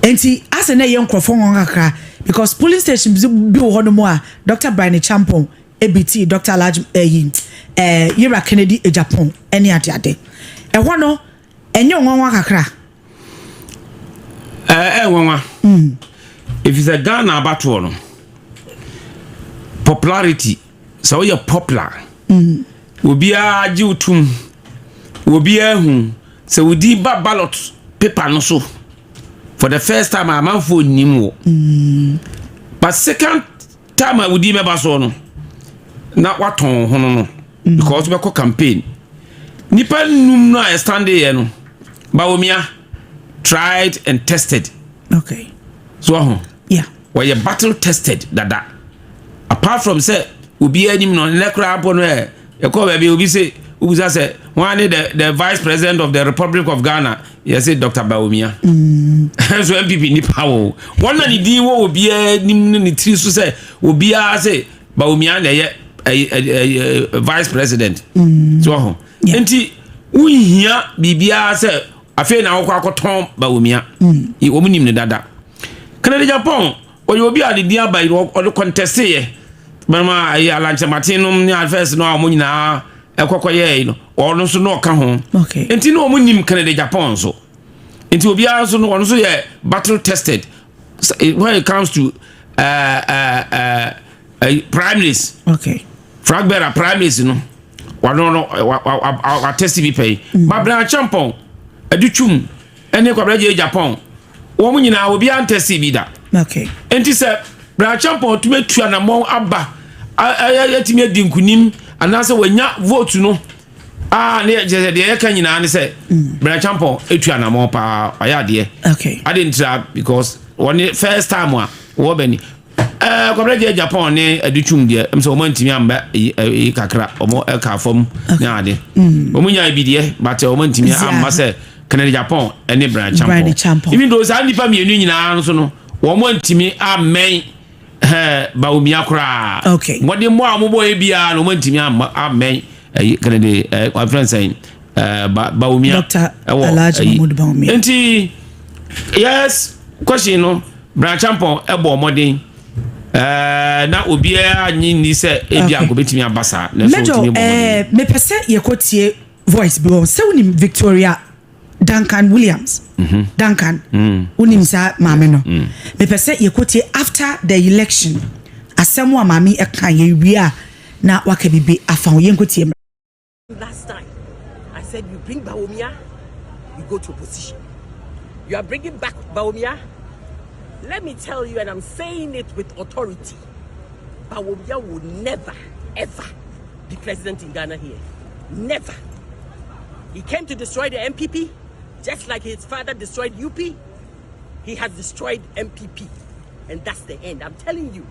enti ase na ye nkrofo won kakra because polling station bi wo hono mo a Dr. Brian Champon ABT Dr. Large Yira Kennedy Japan any ade e hono enye won kakra won if it's a Ghana battle no popularity so you're popular obi a jiutum obi hu so we di ballot paper no so for the first time a man for nimo but second time I would di member so no na waton ho no because we call campaign nipa num no I stand there no Bawumia tried and tested. Okay. So yeah, where you battle tested that apart from say obi anim no nekra apo no e call baby obi say ubuza say one the vice president of the Republic of Ghana yes say Dr. Bawumia so MPP ni power one na di wo obi anim ni tri so say obi a say Bawumia na ye vice president so enti unhia bibia say afi na wo kwakoton Bawumia e wo munim ne dada Canada Japan obi a de dia bai o contest ye mama ayi alanche matinum ni first no amu nyina ekokoye no ono so no ka ho okay enti no omunim Canada Japan so enti obi a so no ono so ye battle tested when it comes to primaries okay fragbearer primaries no wano test bi pay babra champon aduchum ene kwabra je Japan wo mu nyina obi an test bi da okay enti se bra champon tumetua na mon aba ayatimi adinkunim anase wanya vote no ne je de e kan nyina ne se bra champon etua na mon pa ayade okay I didn't try because one first time wo bani kwabra je Japan ne aduchum de em se o mantimi amba kakra o ka fom na ade o munya bi de but o mantimi amba se Canada Japan any branch champion even though sa nipa mienu nyina so no wo mo ntimi amen Bawumia kra okay what the mo amobo e bia no mo ntimi amen Canada conference saying Bawumia Dr. Alhaji Mahmoud Bawumia enti yes question no branch champion e bo modern na obi anyi ni se e bia go betimi abasa na so ntimi bo me pese ye kotie voice be so ni Victoria Duncan Williams Duncan unim sa mame no me pese ye kotie after the election asemu amami e kan ye wi na waka bibi afan ye kotie last time I said you bring Bawumia you go to opposition you are bringing back Bawumia let me tell you and I'm saying it with authority Bawumia will never ever be president in Ghana here never he came to destroy the MPP just like his father destroyed UP, he has destroyed MPP. And that's the end. I'm telling you.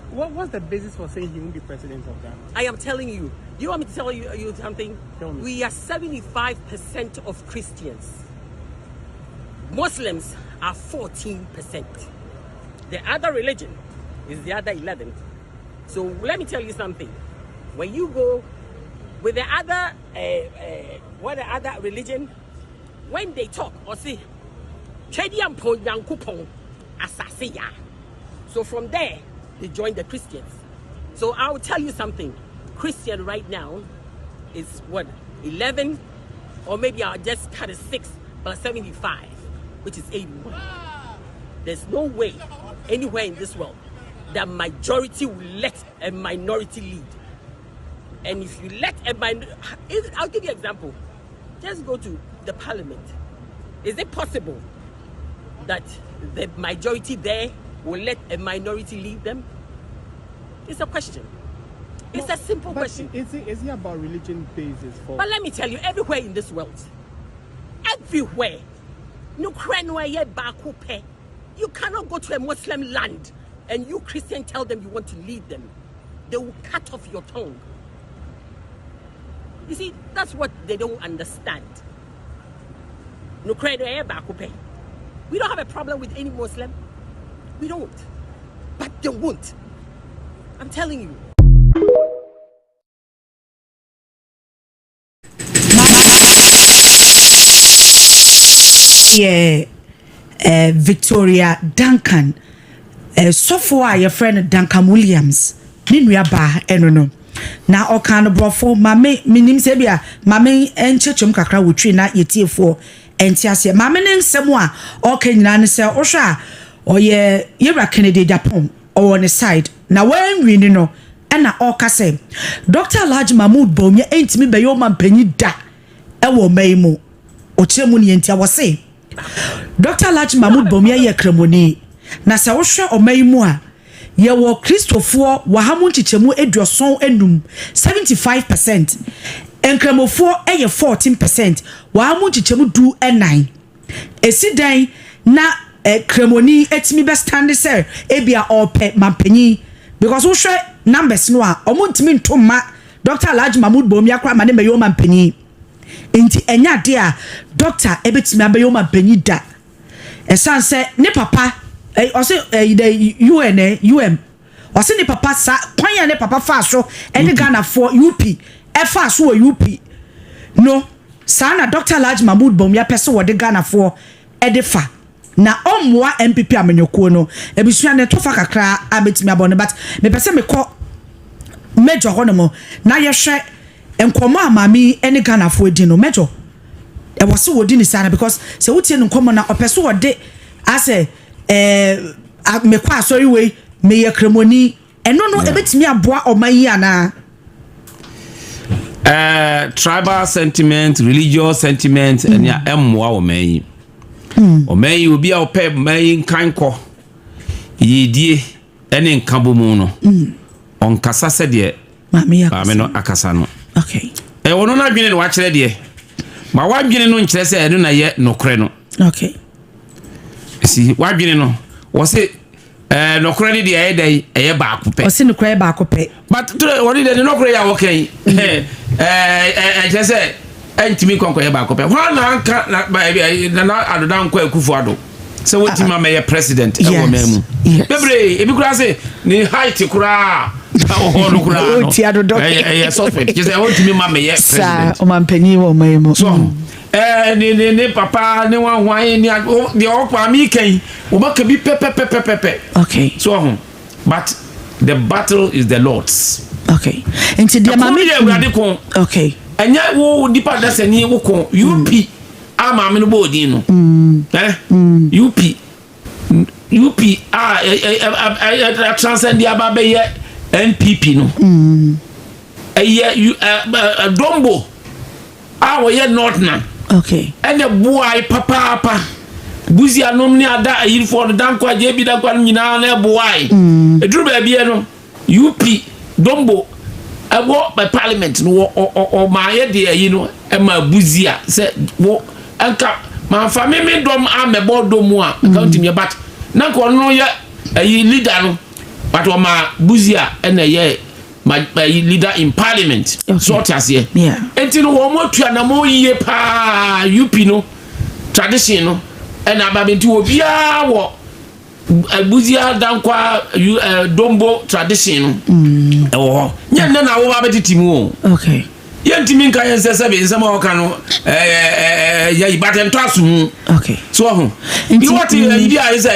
What's the basis for saying he won't be president of Ghana? I am telling you. Do you want me to tell you something? Tell me. We are 75% of Christians. Muslims are 14%. The other religion is the other 11%. So let me tell you something. When you go with the other, what the other religion, when they talk or say, so from there they join the Christians. So I will tell you something. Christian right now is what 11, or maybe I'll just cut it 6 plus 75, which is 81. There's no way anywhere in this world that majority will let a minority lead. And if you let a minority, I'll give you an example. Just go to the parliament. Is it possible that the majority there will let a minority lead them? It's a question. It's a simple question. Is it about religion basis? But let me tell you, everywhere in this world, everywhere, you cannot go to a Muslim land and you Christian tell them you want to lead them. They will cut off your tongue. You see, that's what they don't understand. We don't have a problem with any Muslim. We don't. But they won't. I'm telling you. Yeah. Victoria Duncan so far your friend Duncan Williams ni nua ba no na okan brofo mame minim se bia mame enchechum kakra wotwe na yetiefo entiase mame ne nsem a okanyina ne se ohwa oye yewra Kennedy Japan on the side na when we no na okase Dr. Alhaji Mahmoud Bawumia entimi be yo mampanyi da ewo maimu ochemu ne entia wo se Dr. Alhaji Mahmoud Bawumia ye kremoni na se wohwe omaimu a ye wo Christopher wahamu chichemu eduoson enum 75% enkremofo eye 14% wahamu chichemu du 9 esidan na kremoni etimi be stand say ebia ope mampanyi because wohwe numbers no a omuntimi ntoma Dr. Alhaji Mahmoud Bawumia kwa mane meyo mampanyi enti enya de a doctor ebetimi abeyo mampanyi da esanse ne papa ose the UM ose ne papa sa kwanya ne papa fa so ene Ghana for UP fa so UP no sana Dr. Alhaji Mahmoud Bawumia pese wo de Ghana for fa na omwa MPP amenyokuo no ebisua ne tofa kakra abetimi abone but me pese me ko major honomo na yehwe enkomo amami ene Ghana for di no major e wose wodi ni sana because se wotie no nkomo na opeso wode ase me kwa sorry we me ye kremoni eno no ebetimi aboa omayi ana tribal sentiment, religious sentiment and ya emwa omayi omayi obi a opɛ mayi nkanko yedie ene nkabo mu no onkasa sɛ de maame no akasa no okay wono na dwene no wa kyerɛ de ma wa dwene no nkyerɛ sɛ eno na ye nokre no okay si wa dwene no wo se nokre ni de ayedai eye ba akopɛ o se nokre ba akopɛ but wori de nokre ya wo kan kyerɛ sɛ entimi konko ye ba akopɛ ho na anka na adoda nko akufu ado se woti ma me president e wo mamu bebre ebi kura se ni height kura o no kura no oti adodo e suspect je se woti ma me president o mampanyi wo mamu so ni papa ni wan hwan ni de okwa mi kan o ba ka bi pepe okay so but the battle is the Lord's okay into the mama okay enya wo dipa da sani wo ko UP ama me no bodi no UP transcend the ababe NPP no dombo wo ye north na okay ene boy papa buzi anom ni ada ayirfo danko aje bi danko nyina na boy eduru ba bia no UP dombo abo by parliament no o ma ye de ayi no e ma buzi a se wo anka ma fa me dom amebo domu a account me but na ko no ye ayi leader no but o ma buzi a ene ye my leader in parliament so tiase yeah enti no wo mo tua na mo yie pa UP no tradition no e na ba benti obi a wo abuzia dankwa dombo tradition no wo nya na wo ba betitimu okay yentimi nka yense be nsema wo kan no ya ibatem to asum okay so ho bi what you are is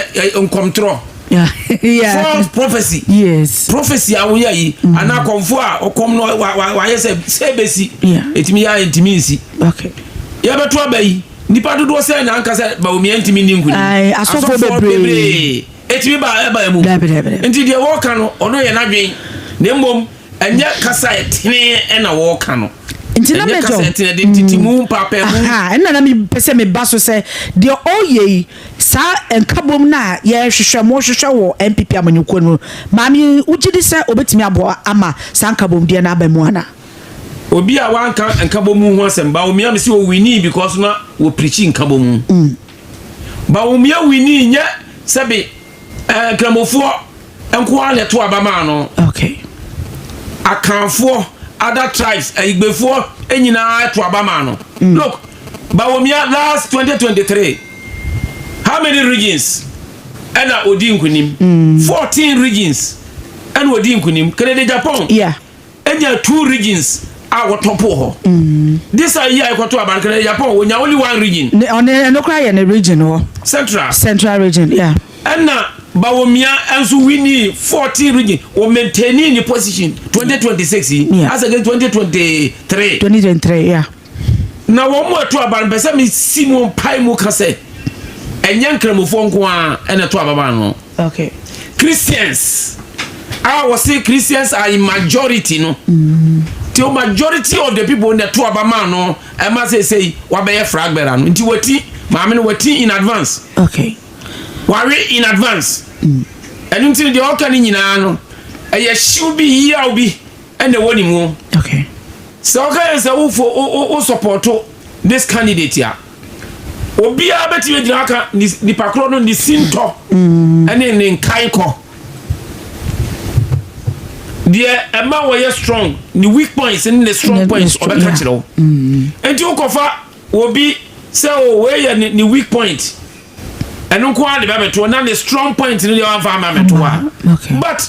control yeah false prophecy yes prophecy awoya yi ana konfo a okom no wa yese sebesi etimi ya entimi nsi okay ya beto abayi nipa dodo se na anka se ba omi entimi ni nkuni ai asofo bebre etimi ba mu enti de wo kan no ono ye nadwen na mbom enye kasa etene na wo kan no enti na mejo kasa etene de titimu papa mu na na mi pese me baso se de oye sa enkabom na ye hwehwe mo hwehwe wo MPP amanyuko no maami ugidi se obetimi abo ama sa enkabom de na abamu ana obi a wanka enkabom ho asemba omi am se o wini because na wo preach enkabom ba omi a wini nya sebe kramofo enko ale to abama no okay akanfo other tribes igbefo enyina to abama no look ba omi last 2023 how many regions ena odi nkunim 14 regions ena odi nkunim Kennedy Japan yeah enya 2 regions our top ho. This are here to Abankere Japan when you only one region. On no cry in the region or central region, yeah. And now Bawumia and so we need 40 region or maintaining the position 2026 as against 2023. Yeah. Now one more to Abanbesa me Simon Paimu Kase and Yankremu Fonkwa and a Tuabano. Okay. Christians. I will say Christians are in majority, no. The majority of the people in the Tuabama, no, I must say, Wabaya Fragberan, into what Mamma wati in advance. Okay. Worry in advance. And until the Okan in Ano, I should be here, I'll be, and the one more. Okay. So, okay, so for support this candidate here. Obia beti we dinaka ni pakrono ni sinto ene ne nkaiko dia ema we strong ni weak points and the strong points obeka kire enti ukofa obi say o we ni weak point eno ko ade ba beto na the strong point ni dey wan fa ma beto but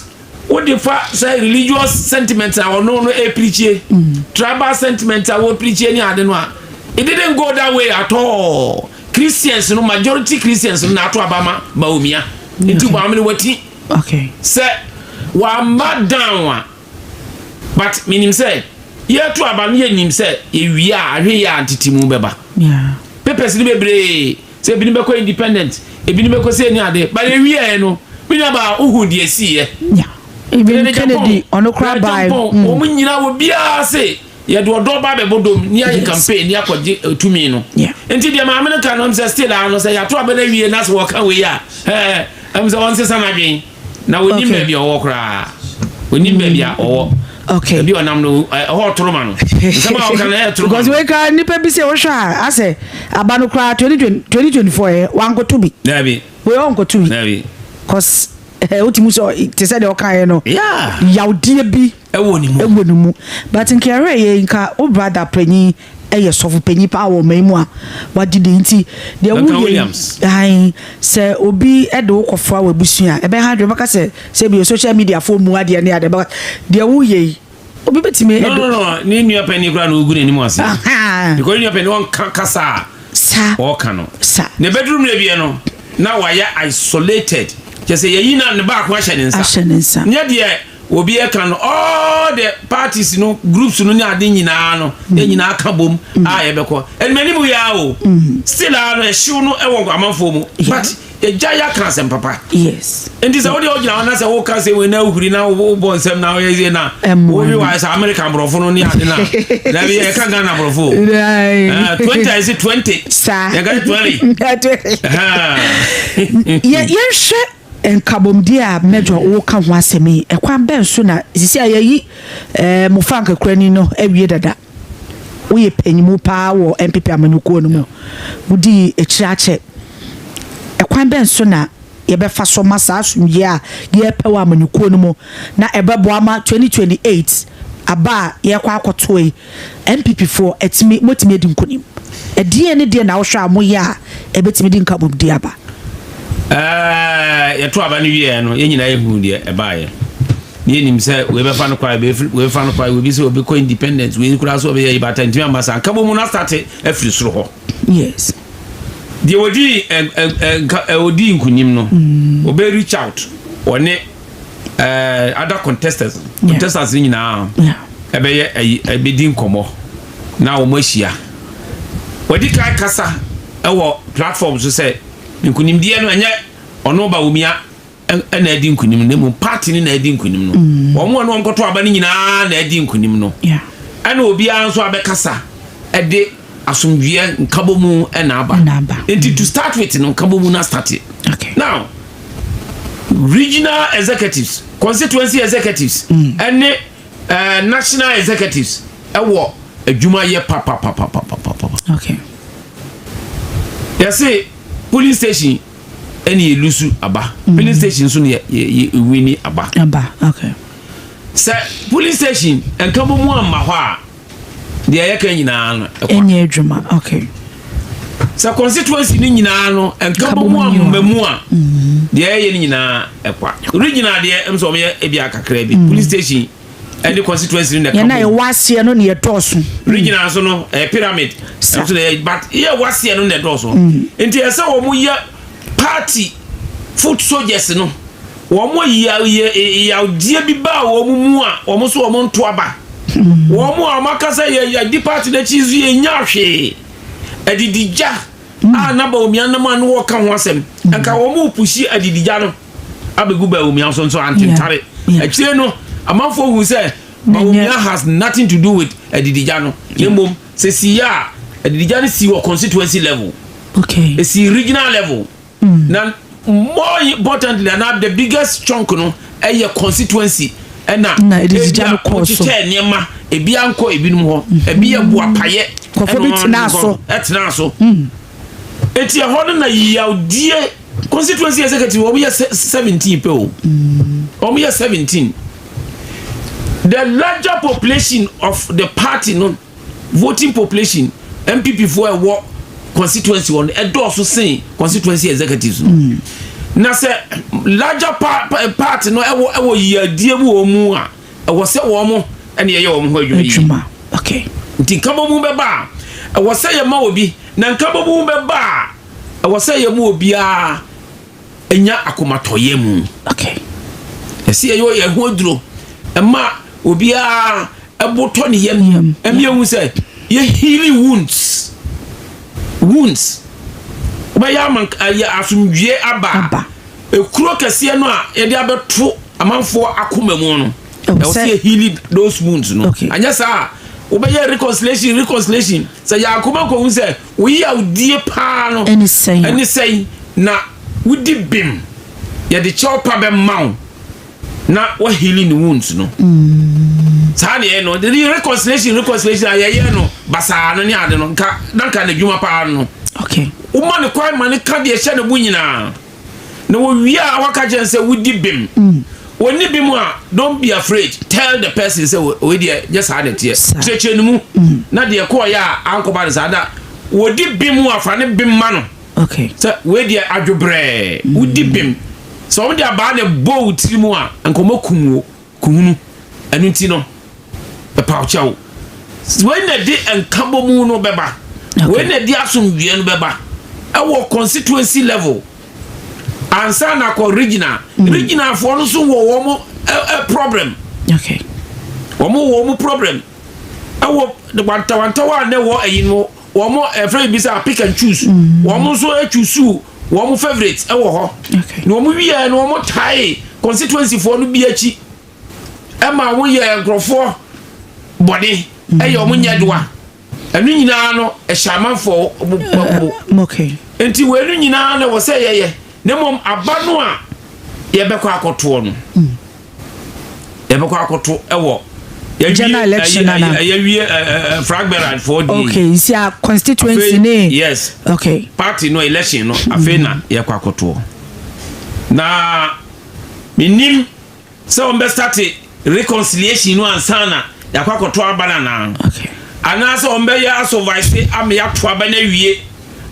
what the say religious sentiments are no preach tribal sentiments are preach ni ade no it didn't go that way at all. Christians, no majority Christians na to abama baumia into bamini wati. Okay. Say wa mad down but minim say ye to abami nim say e wi a hwe ya antitimu beba. Yeah. Papers ni bebre say bi ni be ko independent e bi ni be ko say ni ade but e wi e no bi na ba uhu de si ye. Yeah. Even Kennedy on the crab by o mu nyina wo bia say ye do ba be bodom ni ayi campaign ni akwaje tumi no. Yeah. Enti dia ma me kan no say still ano say ya to abana wie na so work we ya am say won say samadwen na woni baby owo kra woni baby a owo. Okay. Bi onam no ho toroma no sama o kan e toroma because we can nipa bi say o hwa ase abano kra 2024 wan go to bi na bi we on go to bi na bi cause ultimu so te say de o kan no yeah yawde bi e woni mu but nkere ye nka o brother pranyi eye sofu panyi pa wo maimu a wadi de nti de Williams ai se obi e de wokofra wa busua e be ha de baka se bi social media fo mu ade ne ade ba de wo ye obi betime no ni nua pani kra no ogu ne mu ase because nua pani won kasa sa o kano sa ne bedroom le bi no na wa ya isolated just say ye na ne ba ko ahye ne nsa nya de obi e kan all the parties no groups no ni ade nyina no e nyina aka bom a ye beko en mani mu ya o still no e hyew no e wo amanfo mu but e jaya kan sem papa yes and this all the original na say wo kan say we na uhuri na wo bon sem na wo ye na wo bi wa say American brofo no ni ade na na bi e kan Ghana brofo 20 is 20 sa e ga 20 ye hwe enkabomdi a mejo wo ka ho asemi ekwan ben so na sisi ayi mo frank krani no awie dada wo ye panyimu pa wo MPP amanyuko no mu budi ekirache ekwan ben so na ye be fa so masa asumye a ye pe wa amanyuko no mu na ebebo ama 2028 aba ye kwa akotoi MPP for etimi motimi edi nkonim edie ne die na wo hwa amoye a ebetimi di nkabomdi aba ya to aba ni wie no ye nyina ye hu de e ba ye ni nim se we be fa no kwa we fa no kwa we bi se we be ko independent we kura so be ye bata ntimi ambasa nka bo mu na start afiri soro ho yes de odi nkunim no we be reach out one other contestants nyina e be ye e be di nkomo na wo mahia wadi kai kasa e wo platforms so say nkunim die no anya ono ba wumia na adi nkunim no mu party ni na adi nkunim no wo mo no nkoto aba ni nyina na adi nkunim no yeah ana obi anso abekasa e de asomdwie nkabo mu na aba enti to start with no nkabo mu na start okay now regional executives constituency executives and national executives ewo adwuma ye papa okay ya say police station any lusu aba police station so ne wini aba okay say police station enkabo mu amma ho a de ayaka nyina no enye adwuma okay say constituency ni nyina no enkabo mu amma mu a de aye ni nyina ekwa regional de emso me e bia kakra bi police station any constituency in the country. Yeah, was here no near Torso. Regional so no pyramid. But here was here no near Torso. Into a so party foot soldiers no. Womo ya dia bi ba womu a womo so womo nto aba. Womo amakasa ya di party na chizu ye nya hwe. Adidija a na ba omia na ma no wo ka ho asem. Anka womo pushi adidija no abegu ba omia so antintare. Akire no amanfo hu say Omia has nothing to do with adidija no. Yemom se siya adidija no si wo constituency level. Okay. E si regional level. Na more importantly than the biggest chunk no a constituency and na adidija no course niema ebi anko ebinum ho ebi ebu apaye etna so eti ho na yawdie constituency executive omo 17 pe o omo 17. The larger population of the party no voting population MPP for a war constituency on a door so say constituency executives na say larger part no ewo yadie mu omu a ewo se wo mo ene ye wo mo adwuma okay ntikabo mu beba ewo se ye ma obi na nkabo mu beba ewo se ye mu obi a enya akomatoye mu okay esi ye yo ye hoduro ema obi a eboto ne yem emiemu say ye healing wounds obayama ya asumdwe aba ekuro kese no a ye de abeto amanfo akomemu no e wo say heal those wounds no anya sa obeye reconciliation say ya akoma ko hu say we ya udie pa no any say na wudi bim ya de chopa be maw na wa healing wounds no sane no the reconciliation ayeye no basa no ni ade no nka danka na dwuma pa no okay uma ne kwai mane ka de hye ne bunyina na wo wia waka jense wudi bim woni bim a don't be afraid tell the person say we dey just had it here cheche no mu na de ko ya anko ba sa da wodi bim a fa ne bim ma no okay so we dey adwobre wudi bim so we dey about the boat trimu a anko makumu kuhunu anu ti no e pa chawo when the day enkabo mu no beba when the day asumdue no beba e constituency level ansa na ko regional for no so wo a problem okay wo problem e wo the wanta wa na wo ayi no wo mo every bisa pick and choose wo mo so choose wo mo favorite e wo ho okay no mo wiye no mo tie constituency for no bi achi e ma wo ye enkrofo body e yo mo nyadoa anu nyina no e shamanfo okay enti we anu nyina na wo say ye ne mom abano a ye bekọ akoto no ye bekọ akoto e wo general election na ye wie fragment for the okay see a constituency ne yes okay party no election no afena ye kwa akoto na minim so on be start reconciliation no ansana ya kwa akoto abana na okay ana so on be ya survive am ya to abana wie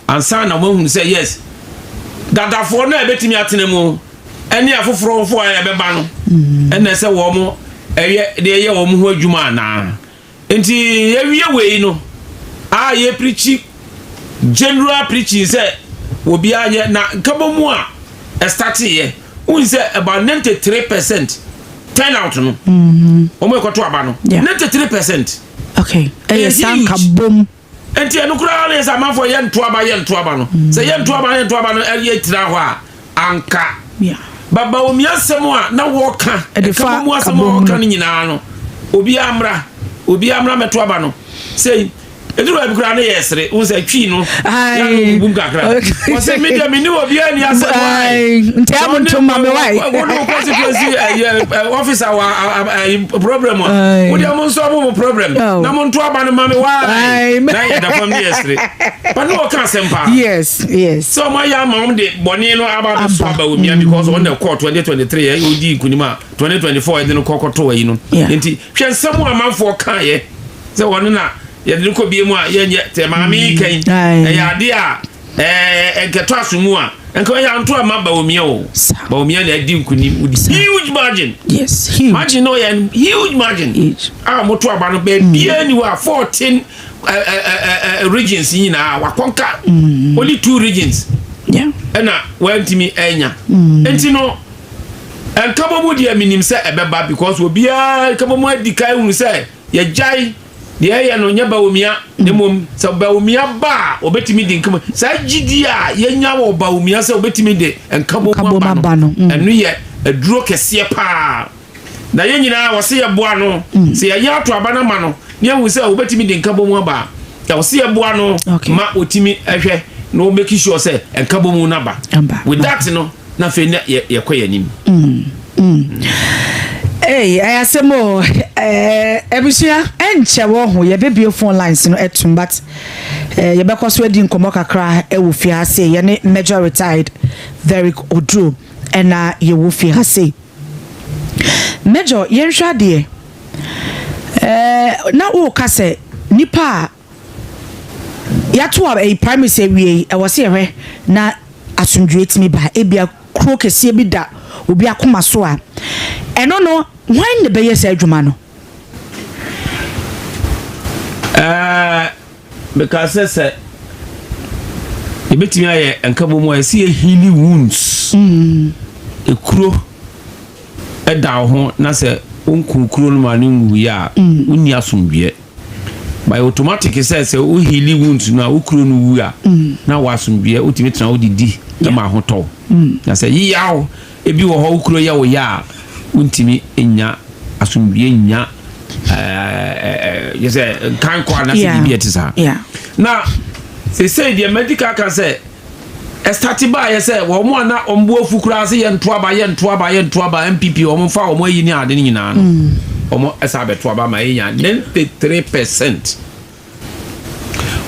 ansana mo hu say yes dada for na ebetimi atenemu ene afoforo fo ya beba no ene se wo mo eye de ye wo mo ho adwuma na enti ye wie we no a ye preach general preaching say obi anye na kabo mu a start ye un say about 93% turnout no o mo ekoto aba no 93% okay e sanka bom enti enu kura na esa manfo ye nto aba no se ye nto aba no ye tira ho a anka baba omi asemo a na wo ka ka mu asemo wo ka nyina no obi amra meto aba no sei eduru abi kura na yesre wo se twi no ya no bum kakra wo se media me ni obi ani asemo ai nti abunto mame wai wo no constituency officer wa problem wo dia mo so mo problem na mo nto aba no mame wai na ya da fam yesre pa no ka sempa yes so my ya mom de boni no aba so aba omi because on the court 2023 ya odi kunima 2024 de no kokoto wa yi no nti hwe nsemu amanfo kan ye se won na ya de ko bie mu a ye nye te mami kan ya de a enketo asumu a enka ya nto ama Bawumia o Bawumia na adi nkunim with huge margin. Yes, huge margin. No, huge margin. Huge. Moto aba no be bia ni wa 14 regions nyina wakonka only 2 regions. Yeah. Ena wantimi enya. Enti no enkabomu dia minim se ebeba because obia kabomu adikai hu se ye jai de ya no nya Bawumia nemom se Bawumia ba obetimi di nkam sa gidi a ye nya wo Bawumia se obetimi de enkabomu ba no enu ye aduro kese pa na ye nyina wo se ye boa no se ye nya to aba na ma no ne hu se obetimi de enkabomu ba ya wo se ye boa no ma otimi ehwe no make sure say enkabomu na ba with that no na fe ye kwayanim. Hey, I asemo ebusia enche wo ho ye bebie phone lines no etum but ye bekoso edi nkomo kakra e wo fi ase ye ne major retired very Odro ena ye wo fi ase major ye nhwa de na wo ka se nipa ya to a primary say we e wo se hwe na asundwe timi ba ebia kro kese bi da obi akoma so a eno no when the beye say adwuma no because say e betimi aye enkabo mo ese healing wounds ekuro eda ho na se onkunkuro no ma ne nwu ya onni asomdwe by automatic say o healing wounds na okuro no wu a na wasomdwe otimi tena odidi na ma ho to na say yawo ebi wo ho okuro ya wo ya untimi enya asumbiye nya you say kan kwa na se bi etisa na say the medical can say start by you say wo mo na ombo afukura se ye nto aba MPP o mo fa o mo yi ni ade nyina no o mo esa beto aba ma enya 93%.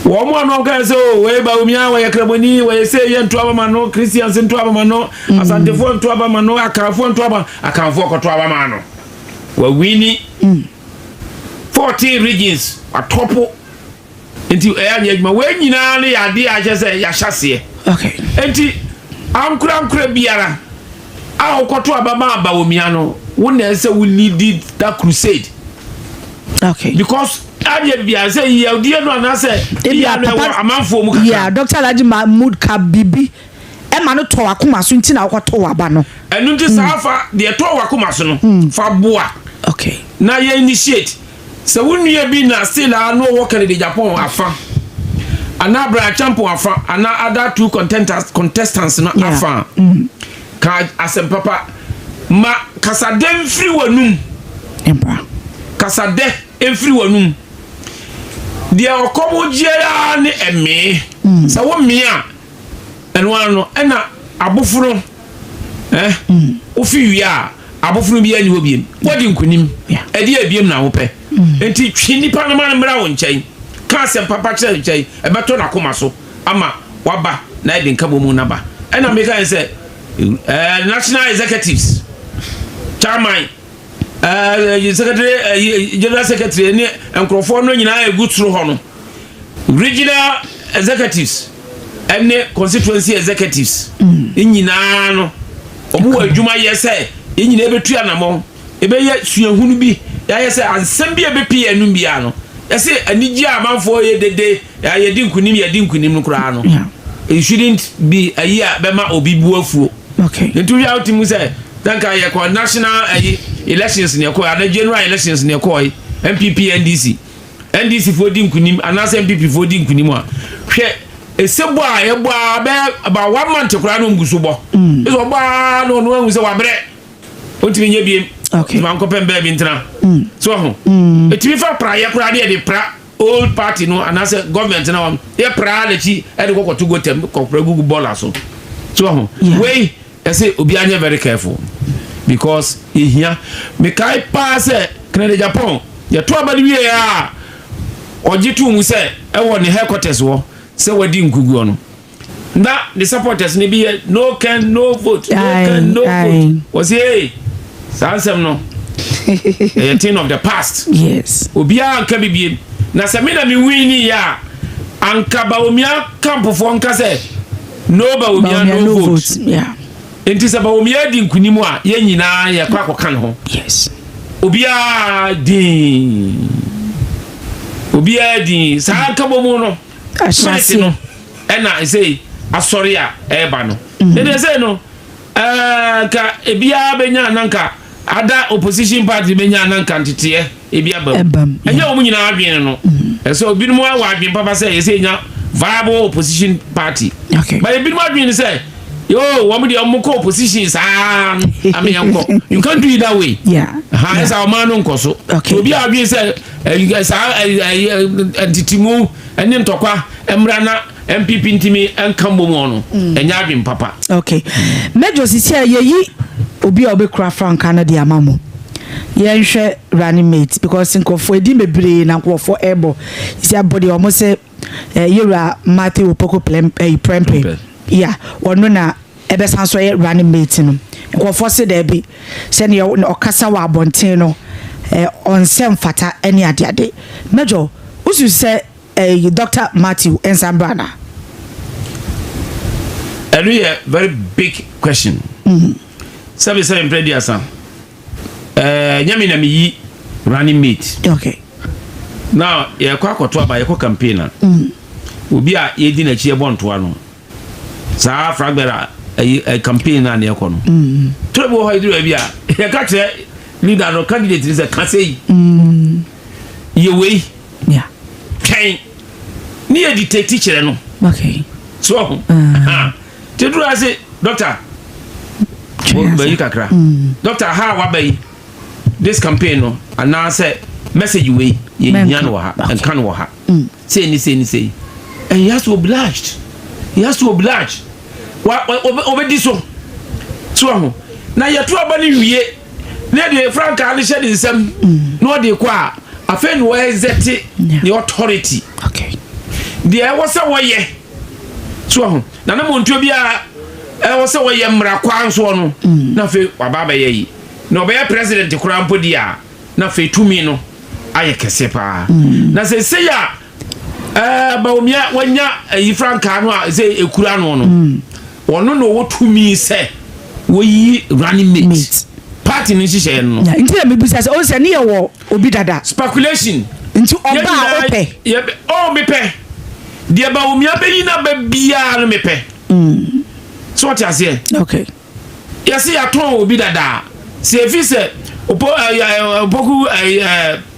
Womo no ka se o we Bawumia we Kraboni we se ye nto aba ma no Christians nto aba ma no asantefo nto aba ma no akanfo nto aba akanfo ko to aba ma no we wini 14 regions atopo enti e anya adwuma we nyina ne yade a je se ya hyase okay enti amkura biara a okoto aba ma Bawumia no wona se we need that crusade okay because aje bia say yewdie no na say bia no amanfo mu kaka yeah Dr. Alhaji Mahmood Kabibi e ma no to akoma so nti na akoto aba no enu nti safa de to akoma so no fa boa okay na ye initiate so wonua bi na still no work in the Japan afa ana bra champion afa ana other 2 contestants no afa ka asem papa ma kasadem free wanum empra kasade enfiri wanum de okomo giera ne eme sa wo mia eno ano ena abofuro ofi wi a abofuro bi ani wo biem wodi nkunim edi abiem na wo pe enti twi nipa no man mra wo nchen ka asem papa kire nchen e beto na koma so ama waba na edi nka bomu na ba ena me kan say national executives chairman secretary general secretary ni enkrofo no nyina egu tru ho no regional executives and constituency executives nyina no omu adwuma yese nyina ebetu anamo ebeye suahunu bi ya yese ansem bi ebepi anu bia no yese anigi amanfo ye dede ya yedi nkunim no kura no it shouldn't be a year bema obi buafuo okay ntu ya utimu say danka ye ko national elections ne ko ana general elections ne ko MPP NDC for di nkunim anase MPP for di nkunim a hwe esebo a ye bo ba 1 month kura no ngusubo eso ba no no hu se wa bre otimi nye biem okay man ko pembe bi ntra so ho etimi fa pra ye kura de pra old party no anase government na wam ye pra la chi e de ko to go tem ko pra gugu bola so ho we I say obi anya very careful because here me kai pass Canada Japan ya to abali wie ya ojitu mu say e wo ne headquarters wo say wadi nkugu no na the supporters ne bi no can no vote no vote was hey sansem no a thing of the past yes obi anka bibie na se me na me wini ya anka Bawumia camp for nka say no Baumia no vote. Yeah. It is about Baumia din kunimwa ye nyina ye kwa kokan ho. Yes. Obia din sa kabo mu no. Asase no. Ena say asori a eba no. They say no. Ka ebia benya nanka ada opposition party benya nanka ntete ebia bam. Enya omu nyina adwen no. So obi mu awa adwen papa say say nya viable opposition party. Okay. But obi mu adwen say yo wamu de omuko opposition sa ame yanko. You can't do it that way. Yeah. Ha esa o man nko so. Obi adwen say sa antitimu ene ntokwa emra na MPP ntimi enkambo mu no enya adwen papa. Okay. Mejo sisi yeyi obi obekura franka na de amamo. Yenhwe running mate because nkofo edi mebre na nkofo ebo. Isi abodi omo se yura Matthew Opoko prempe. Yeah, ono na ebe sanso ye running mate no. Nkofo se da bi se ne okasa wa abonten no onsem fata eni ade. Mejo usu se Dr. Matthew Ensambrana. A very big question. Sabi say impredi asa. Nyami na mi running mate. Okay. Now ye kwa akoto aba ye ko campaigner. Obi a ye di na chi e bonto ano. Sa fragbera a campaigner na ye ko no. Trouble ho idru abi a ye ka che leader no candidate is a kasei. Ye wey. Yeah. Kain. Ni e dictate teacher no. Okay. So Tedru ase doctor. Doctor how wabai this campaign no and now say message way ye nyan wo ha and kan wo ha say and he has to oblige what obedi so na ye to abani wiye na de frank ali shed in some no de kwa afen no exert the authority. Okay. There was a way so na na montu bia was a way mra kwan so no na fe wababa ye no be president kura mpodi a na fe tumi no aye kese pa na se ya Baumia wanya yi franka no a se ekura no no wono no wotumi se wo yi running mate party ni hihye no nti na mebusa se o se ne ye wo obi dada speculation nti oba ope o mepe de Baumia be yi na ba bia no mepe so what you say? Okay. You see a ton obi dada. Se fi se opoku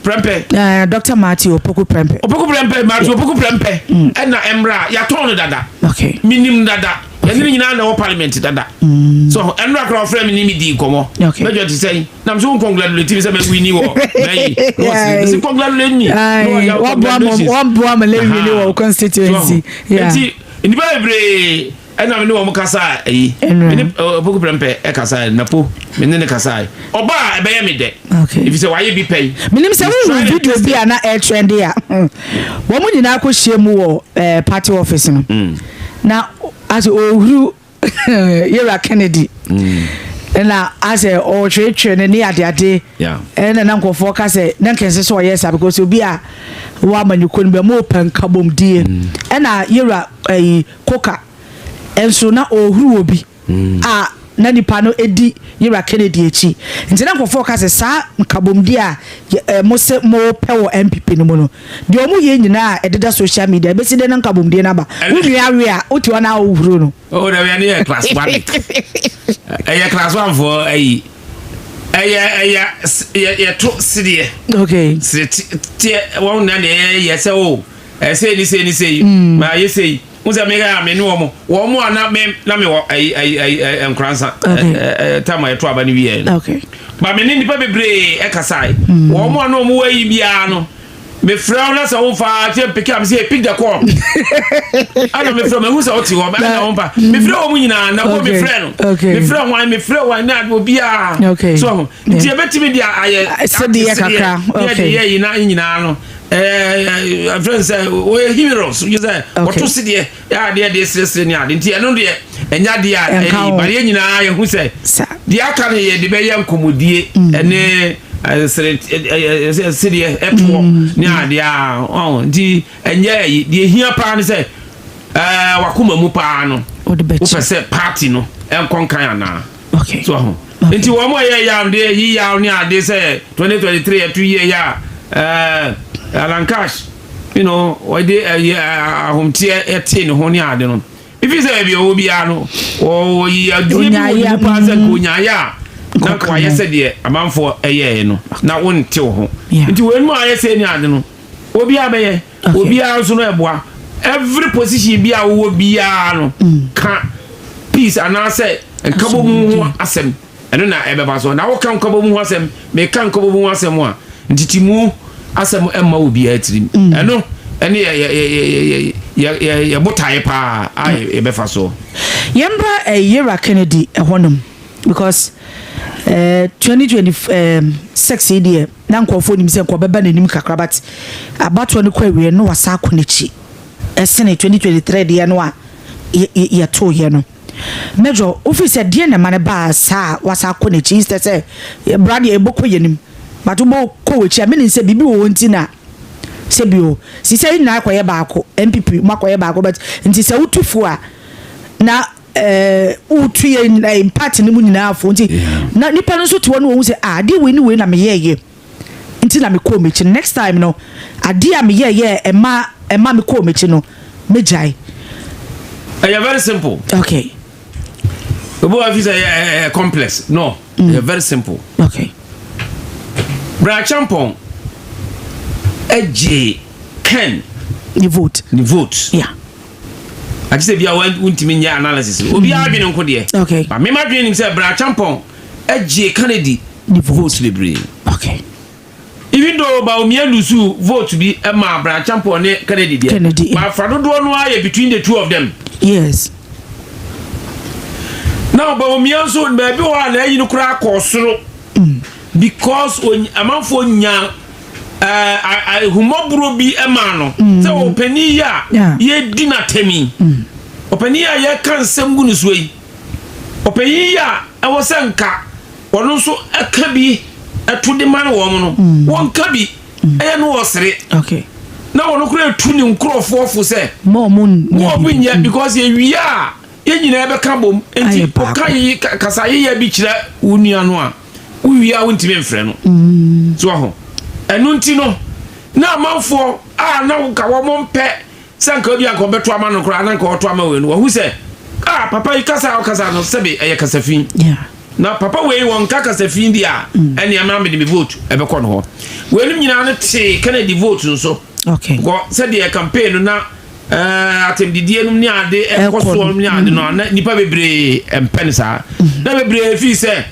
prempe. Dr. Matthew Opoko prempe. Opoko prempe, Matthew Opoko prempe. Na emra ya ton dada. Okay. Minim dada. Ya ni nyina na parliament dada. So enra kra frame ni mi di komo. Okay. Mejo ti say. Na so congratulate se me wini wo. Nayi. What se congratulate ni. No ya one boy me le wini wo constituency. Yeah. Enti ndi ba ebre ena me no mo kasa yi me Opoko prempe e kasa na po me ne kasa oba e be ye me de. Okay. If you say why you be pay minim say we video bi na air trend ya wo mo nyina ko hye mu wo party office no na as ohuru Yera Kennedy na as o twetwe ne ne ade yeah na nkofo ka say na nkense so yes because obi a wa manyuko no be mo pankabom die na Yera koka enso na ohuru obi a na nipa no edi Yera Kennedy echi nti na nkofo ka say sa nkabom die a mo se mo pewo MPP no mo no de omu ye nyina ededa social media be si de na nkabom die na ba wunu awe a oti ona ohuru no oh da we na class 1 class 1 for to sidie okay tie won na say oh say ni ma ye say Musa mega me no wo ana me na me enkransa time ya to aba ni wie okay ba me ni nipa bebre e kasai wo mo ana mo wayi bia no me frau na so fa tie pick am say pick the call ana me frau me hu sa oti wo ba na wo pa me frau wo nyina na ko me frau no me frau wan na do bia so tie betimi dia aye se dia kakra okay dia yina nyina no friends we heroes you say what to see there ya dey stress ni ade nti eno de enya de a bare nyina ye hu say de aka ne ye de be ye nkomodie ene sidie eto ni ade a nti enye de hia pa ne say wakoma mu pa no say party no enkon kan na okay so ho nti wo mo ye ya de yi ya ni ade say 2023 2 year ya Alan Cash you know we dey ahomtie ete ne ho ni ade no if you say bi o bia no o yi adie bi o pass ko nya ya na kwa yese de amanfo eye no na wonte ho nti we mu ayese ni ade no obi abeye obi aso no eboa every position bi a wo bia no ka peace anase nkabo mu asem eno na ebeba so na wo kan nkabo mu asem me kan nkabo mu asem a ntitimu asem emma obi atiri eno ene ya botae pa ai ebefa so yembra Yera Kennedy ehonum because 2026 year na nkofo nim se nkobeba nanim kakra but abato ne kwa wie no wasa akonechi esene 2023 de no a ye to ye no Major officer de na mane ba sa wasa akonechi instead say brand ye boko yenim but mo ko wechi amene se bibi wo nti na se bio si say na akoye ba ako MPP makoye ba ako but nti se utufu a na utu ye na party ni mu nyina afo nti na nipa no so to no wo se ade we ni we na me ye nti na me ko mechi next time no ade a me ye ema me ko mechi no mejai very simple okay obo officer complex no very simple okay bra champon eje ken the vote yeah I just say bia wontimi nya analysis obi a bi no nko de okay but me ma dwen nim say bra champon eje Kennedy the vote libre okay even though ba omia lusu vote bi e ma bra champon ne Kennedy de but fradodo no aye between the two of them yes now ba omia so ba bi wa na yi no kura akosoro because amanfo nya humobro bi emano se opani ya ye dinatemi opani ya ye kan semgu ni suyi opani ya ewo senka ono so aka bi etude man wo no won ka bi eye no wosere okay na ono kura etu ni nkrofo fo se mo mun nya because ye wia ye nyina ebe ka bom enti okai kasa ye bi kire unua no a wia wontime mfre no so ho enunti no na manfo na ka wo mompe sanka obi anko beto ama no kra na nka oto ama we no wo se papa yi kasa no sebe eye kasafin yeah na papa we won ka kasafin dia ene ama me de vote ebe ko no ho we nim nyina no te Kennedy vote nso okay go se de campaign na atemdidie num ni ade ekoso ni ade no na nipa bebre empensa na bebre fi se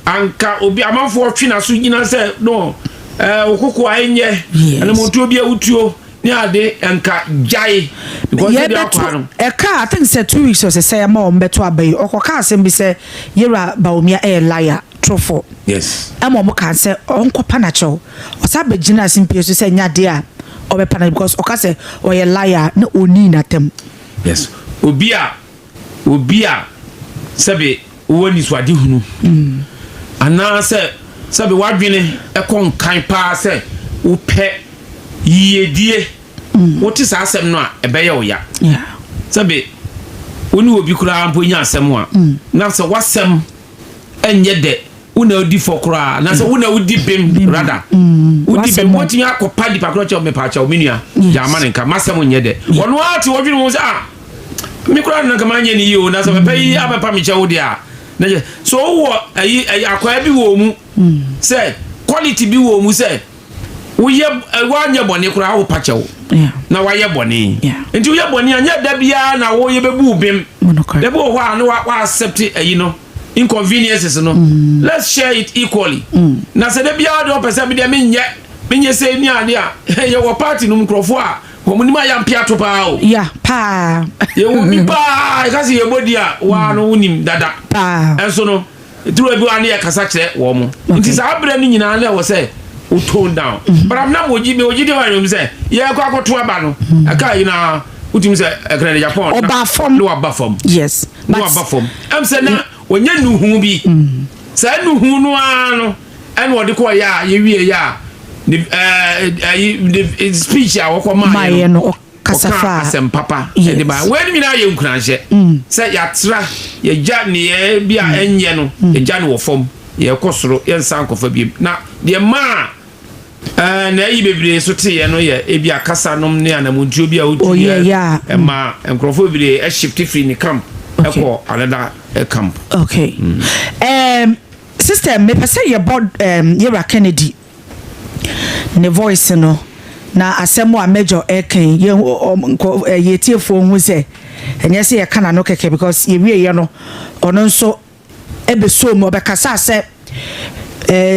anka obi amanfo twi na so nyina se no okoko ayenye ana montu bia utuo ni ade enka jai because they are kwano I think say 2 weeks or say am on beto abai okoka asem bi say Yera Baomia liar trofo yes am mo kan say onkopa na chew osa begina asimpe so say nya de a obepa na because oka say oye liar na oni na tem yes obia sabe woni swade hunu ana say sabe wadwene ekon kan pa se wo pe yedie wo ti sa asem no a ebeye wo ya sabe woni obi kura ampo nya asem a na se wasem enye de una odi fokura na se una odi bem rather odi bem woti akopa di pakro che me pa cha omenua ja manenka masem nye de wono ati wodwene wo se mi kura na kama nye ni yo na se pe yi abepa mi che wo dia so wo akwa bi wo mu say quality bi wo mu say wo ye wanya bone kura wo pachewo na wa ye bone enti wo ye bone anya da bia na wo ye bebu bem da bo ho an wa accept no inconveniences no let's share it equally na se da bia do pesa bi de menye say ni ade a ye wo party no mkrofo a wo munima ya mpia to pa o pa ye wo bi pa kasi ye bodi a wa no unim dada pa enso no through ebi wan ye kasa kire wo mo nti sa abra ni nyina le wo say o tone down but am na moji de wan say ye kwa akoto aba no aka yi na utim say ekran Japan no aba fom yes no aba fom am say na wonya nuhu bi sa nuhu no ano en wo de ko ya ye wie ya the speech a wo ko ma no Kasafa asem papa yes. e ba when me na ye nkuranhye say yatra ye ja ne ye bia enye no ye ja ne wo fom ye kosoro ye nsan kofa biem na de ma na yi bebre so te ye no ye e bia kasa nom ne anamuntuo bia otu ye e ma enkrofo bebre e shift free ni camp e ko another camp. Okay. Sister, me pese ye board Yera Kennedy ne voice no na asemo a major eken ye tiefo hu se enye se ye kana no keke because ye wie ye no ono nso ebe so mo be kasa se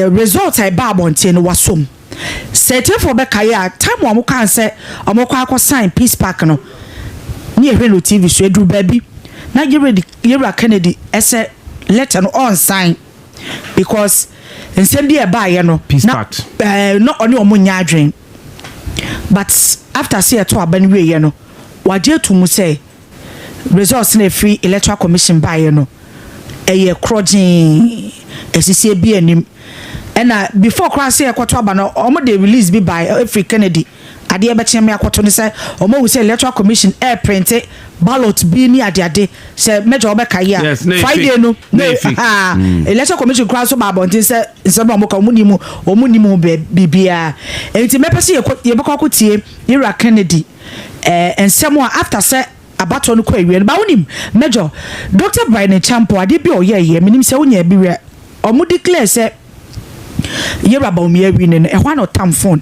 result ai ba bonte no wasom se tiefo be kai a time wo kan se omokwa akọ sign peace park no ni ehwe no TV so edu baby na Yera Kennedy ese letter no on sign because nsem bi e ba ye no na no oni omunya adwen but after say to aban we ye no waje to mu say results na free electoral commission ba ye no eye crojin esisi bi anim ena before cross say ekwoto aba no omo dey release bi by free Kennedy ade e be cheme akwoto ne say omo we say electoral commission air print ballot bi ni ade say major obeka ya Friday no electoral commission cross so ba bontin say nsem omo ka omunimu bibia enti mepese ye be kwakotie Yera Kennedy ensem after say abato no kwa ewie ba wonim major Dr. Brian Champo ade bi oyeye minim say wonya bi we omo declare say Yera ba omi awi ne ehwa no tam phone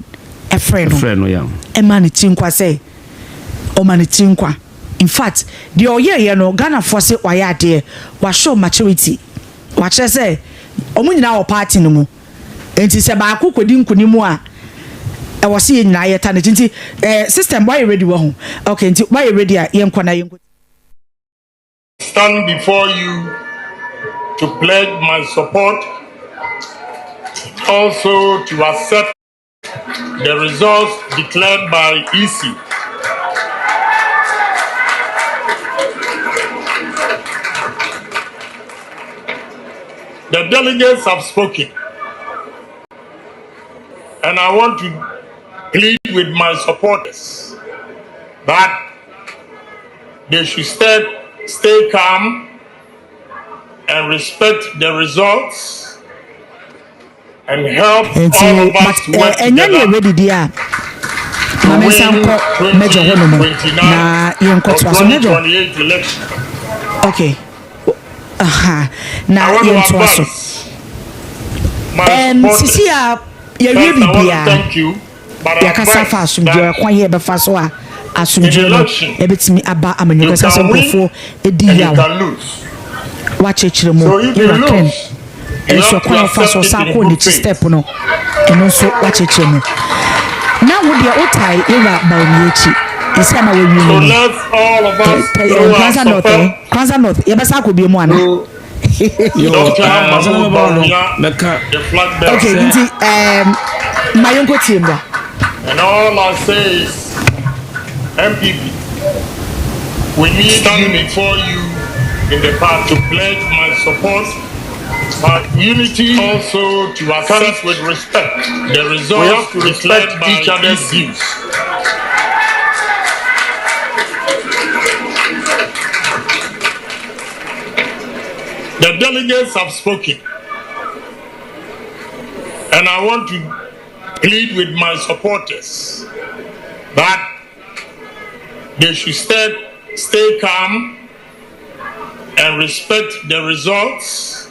e friend no ya e mani tinkwa say o mani tinkwa in fact the oyeye no Ghana force waya ade wa show maturity wa che say omo nyina wo party no mu enti se ba akokodi nkunimu a e wo se nyina ye ta ne enti system why ready wo ho okay enti why ready a yenkwa na yenko stand before you to pledge my support, also to accept the results declared by EC. The delegates have spoken, and I want to plead with my supporters that they should stay calm and respect the results and help all of us to work together to win 2028 election. Okay. Now I want to advise my supporters. First, I want to thank you, but I advise that in the election, you can win and you can lose. Watch it, so if you lose, you have to accept it in good faith. And also watch it. Now with the otai Yera Baumiechi, is how we So let's all of us throw our support Kwanza North, Yabasa could be one. Dr. Mahmoud Bawumia, the flag bearer. Okay, my uncle Timba. And all I say is, MPP, we need stand before you in the path to pledge my support, but unity also to accept with respect the results. We have to respect each other's views. The delegates have spoken, and I want to plead with my supporters that they should stay calm and respect the results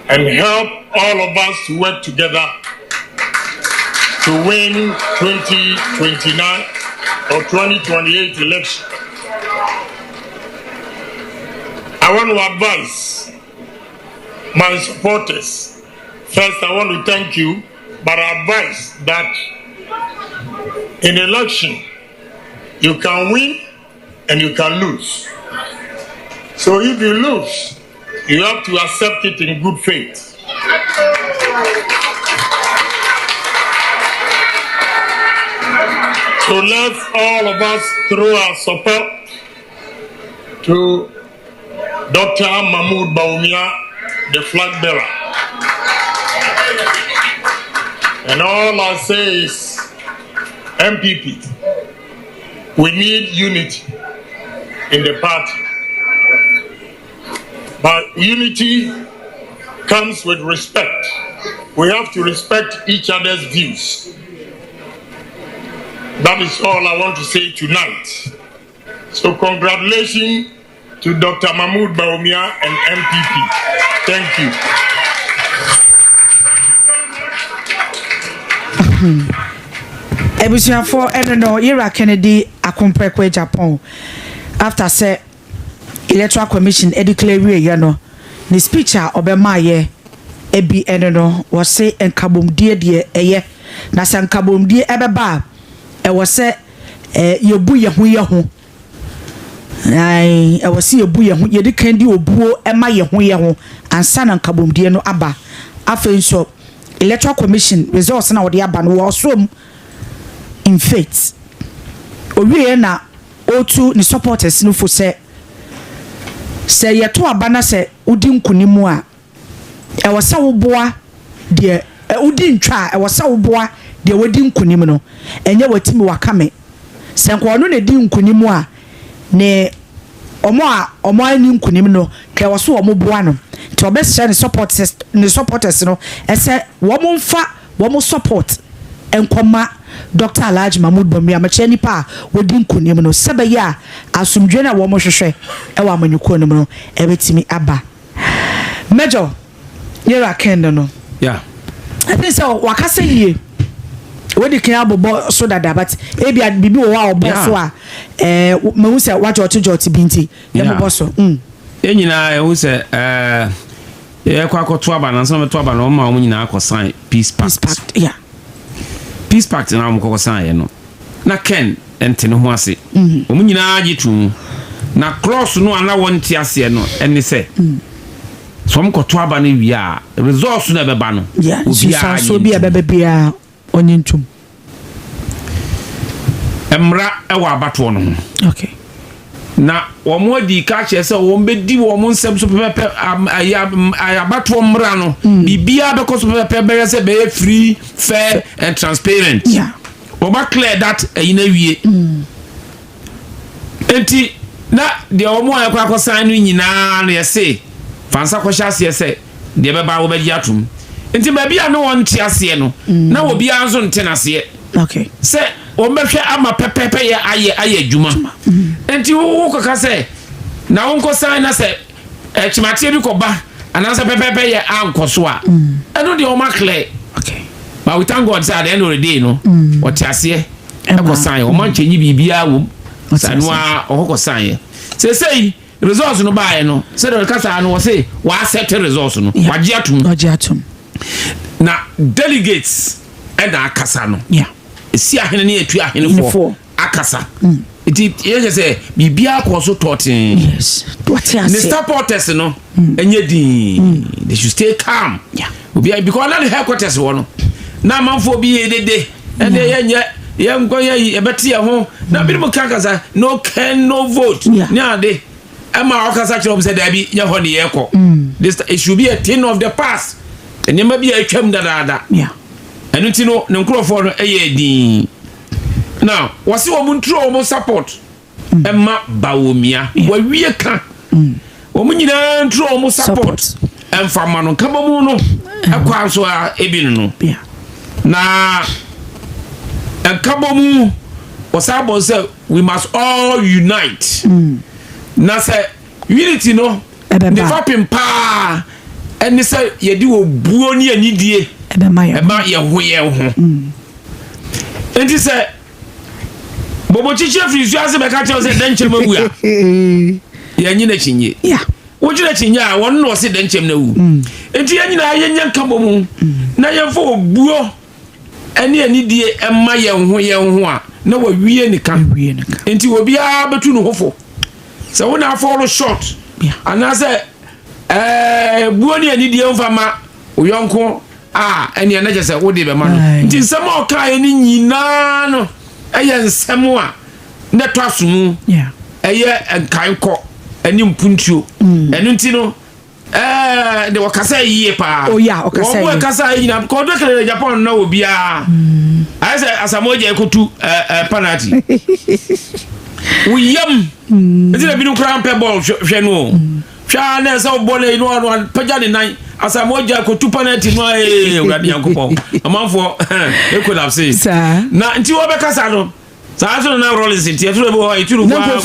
and help all of us to work together to win 2029 or 2028 election. I want to advise my supporters. First, I want to thank you, but I advise that in election, you can win and you can lose. So if you lose, you have to accept it in good faith. So let's all of us throw our support to Dr. Mahmoud Bawumia, the flag bearer. And all I say is, MPP, We need unity in the party. But unity comes with respect. We have to respect each other's views. That is all I want to say tonight. So congratulations to Dr. Mahmoud Bawumia and MPP. Thank you. Ebusiafo eno Yera Kennedy akomprekwe Japan after say electoral commission declare we no the speech a obemaye ebi eno no was say enkabomdie de eye na say enkabomdie ebeba e was say yebu ye ho ai e was say yebu ye ho ye de kan di obuo ema ye ho ansa na enkabomdie no aba afen so electoral commission results na odi aba no was in faith owie na otu ni supporters no fo say yeto aba na say udi nkunimu a e wo say wo boa de udi ntwa e wo say wo boa de wodi nkunim no enye watimi wakame senko no na di nkunimu a ne omo ani nkunim no ke wo so omo boa no to obesha ni supporters no ese wo mo mfa wo mo support enkoma Dr. Alhaji Mahmoud Bawumia macheni pa wodi nkunim no sebe ya asumdwe na wo mo hwehwe e wa amanyuko no no e betimi aba Major Yera Kennedy no yeah I think so wakase yie wodi kan abobo so dada but e bia bibi wo wa obo so a mehu se wa joti binti e mo so enyina e hu se e kwa akoto aba na so meto aba no ma o nyina akosan peace pact yeah peace pact na mo kokosan ye no na Ken ente no ho ase o mu nyina agitu na cross no ana wonti ase no eni se so mo koto aba na wi a resource na beba no obi a so bi beba bia onyentum emra e wa abato no okay na wo mo di ka che se wo mbedi wo mo nsem so pepe abato mra no bibia be ko so pepe be se be free fair and transparent yeah wo ba clear that na wie enti na de wo mo akwa kosan no nyina na ye se fansa ko hya se se de be ba wo be di atum enti ba bia no won ti ase no na wo bia nso nte na se okay se o mehwe ama pepepe ye aye adwuma enti wo kaka se na won ko san na se chimatie bi ko ba anansa pepepe ye ankoso a eno de o makle okay but we thank God say at the end of the day no o tiase e ko san o man chenyi bibia wo sanwa o ko san ye say results no ba ye no say the kasa no say wa accept results no wagiatum na delegates and akasa no yeah si ahene ne etu ahene fo akasa iti ye say bibia ko so totin yes what you say the supporters no enye din they should stay calm yeah because na the headquarters wo no na manfo bi edede and ye nko ye beti ye ho na bi mo kankasa no can no vote ni ade ama okasa kire say da bi nya ho ne ye ko this it should be a thing of the past enema bi atwam dada yeah enu ti no ne nkrofo no eye din now wasi wo muntro wo support emma Bawumia wa wie ka wo munyina ntro wo support emfa ma no kaba mu no akwa so a ebi no yeah na kaba mu osabo say we must all unite na say unity no the fapin pa eni say yedi wo buo ni anidie eba ye ho enti say bobo chiche frizu ase be ka tell say denchem mawu a ye nyina chinye yeah wo jira chinye a won no se denchem na wu enti ye nyina ye nya kabo mu na ye fo buo eni anidie ema ye ho a na wa wie ni kan enti obi a betu no hofo say wo na follow short ana say buo ni anidie mfama oyonko eni na je say wo de be ma no nti nsem o ka eni nyina no eye nsem a na to asomu yeah eye enkan ko eni mpuntuo enu nti no de wakasa yiye pa oh yeah okasa wakasa yina ko do kele Japan na obia I say asamoja ekotu penalty uyam ezina binu kran pe ball hwe no hwa na so ball no paja de nan asamoja ekotu penalty no urade yankopon amanfo ekolapse na nti wo be kasa no Saso na Rollins ti e turo bo e turo kwa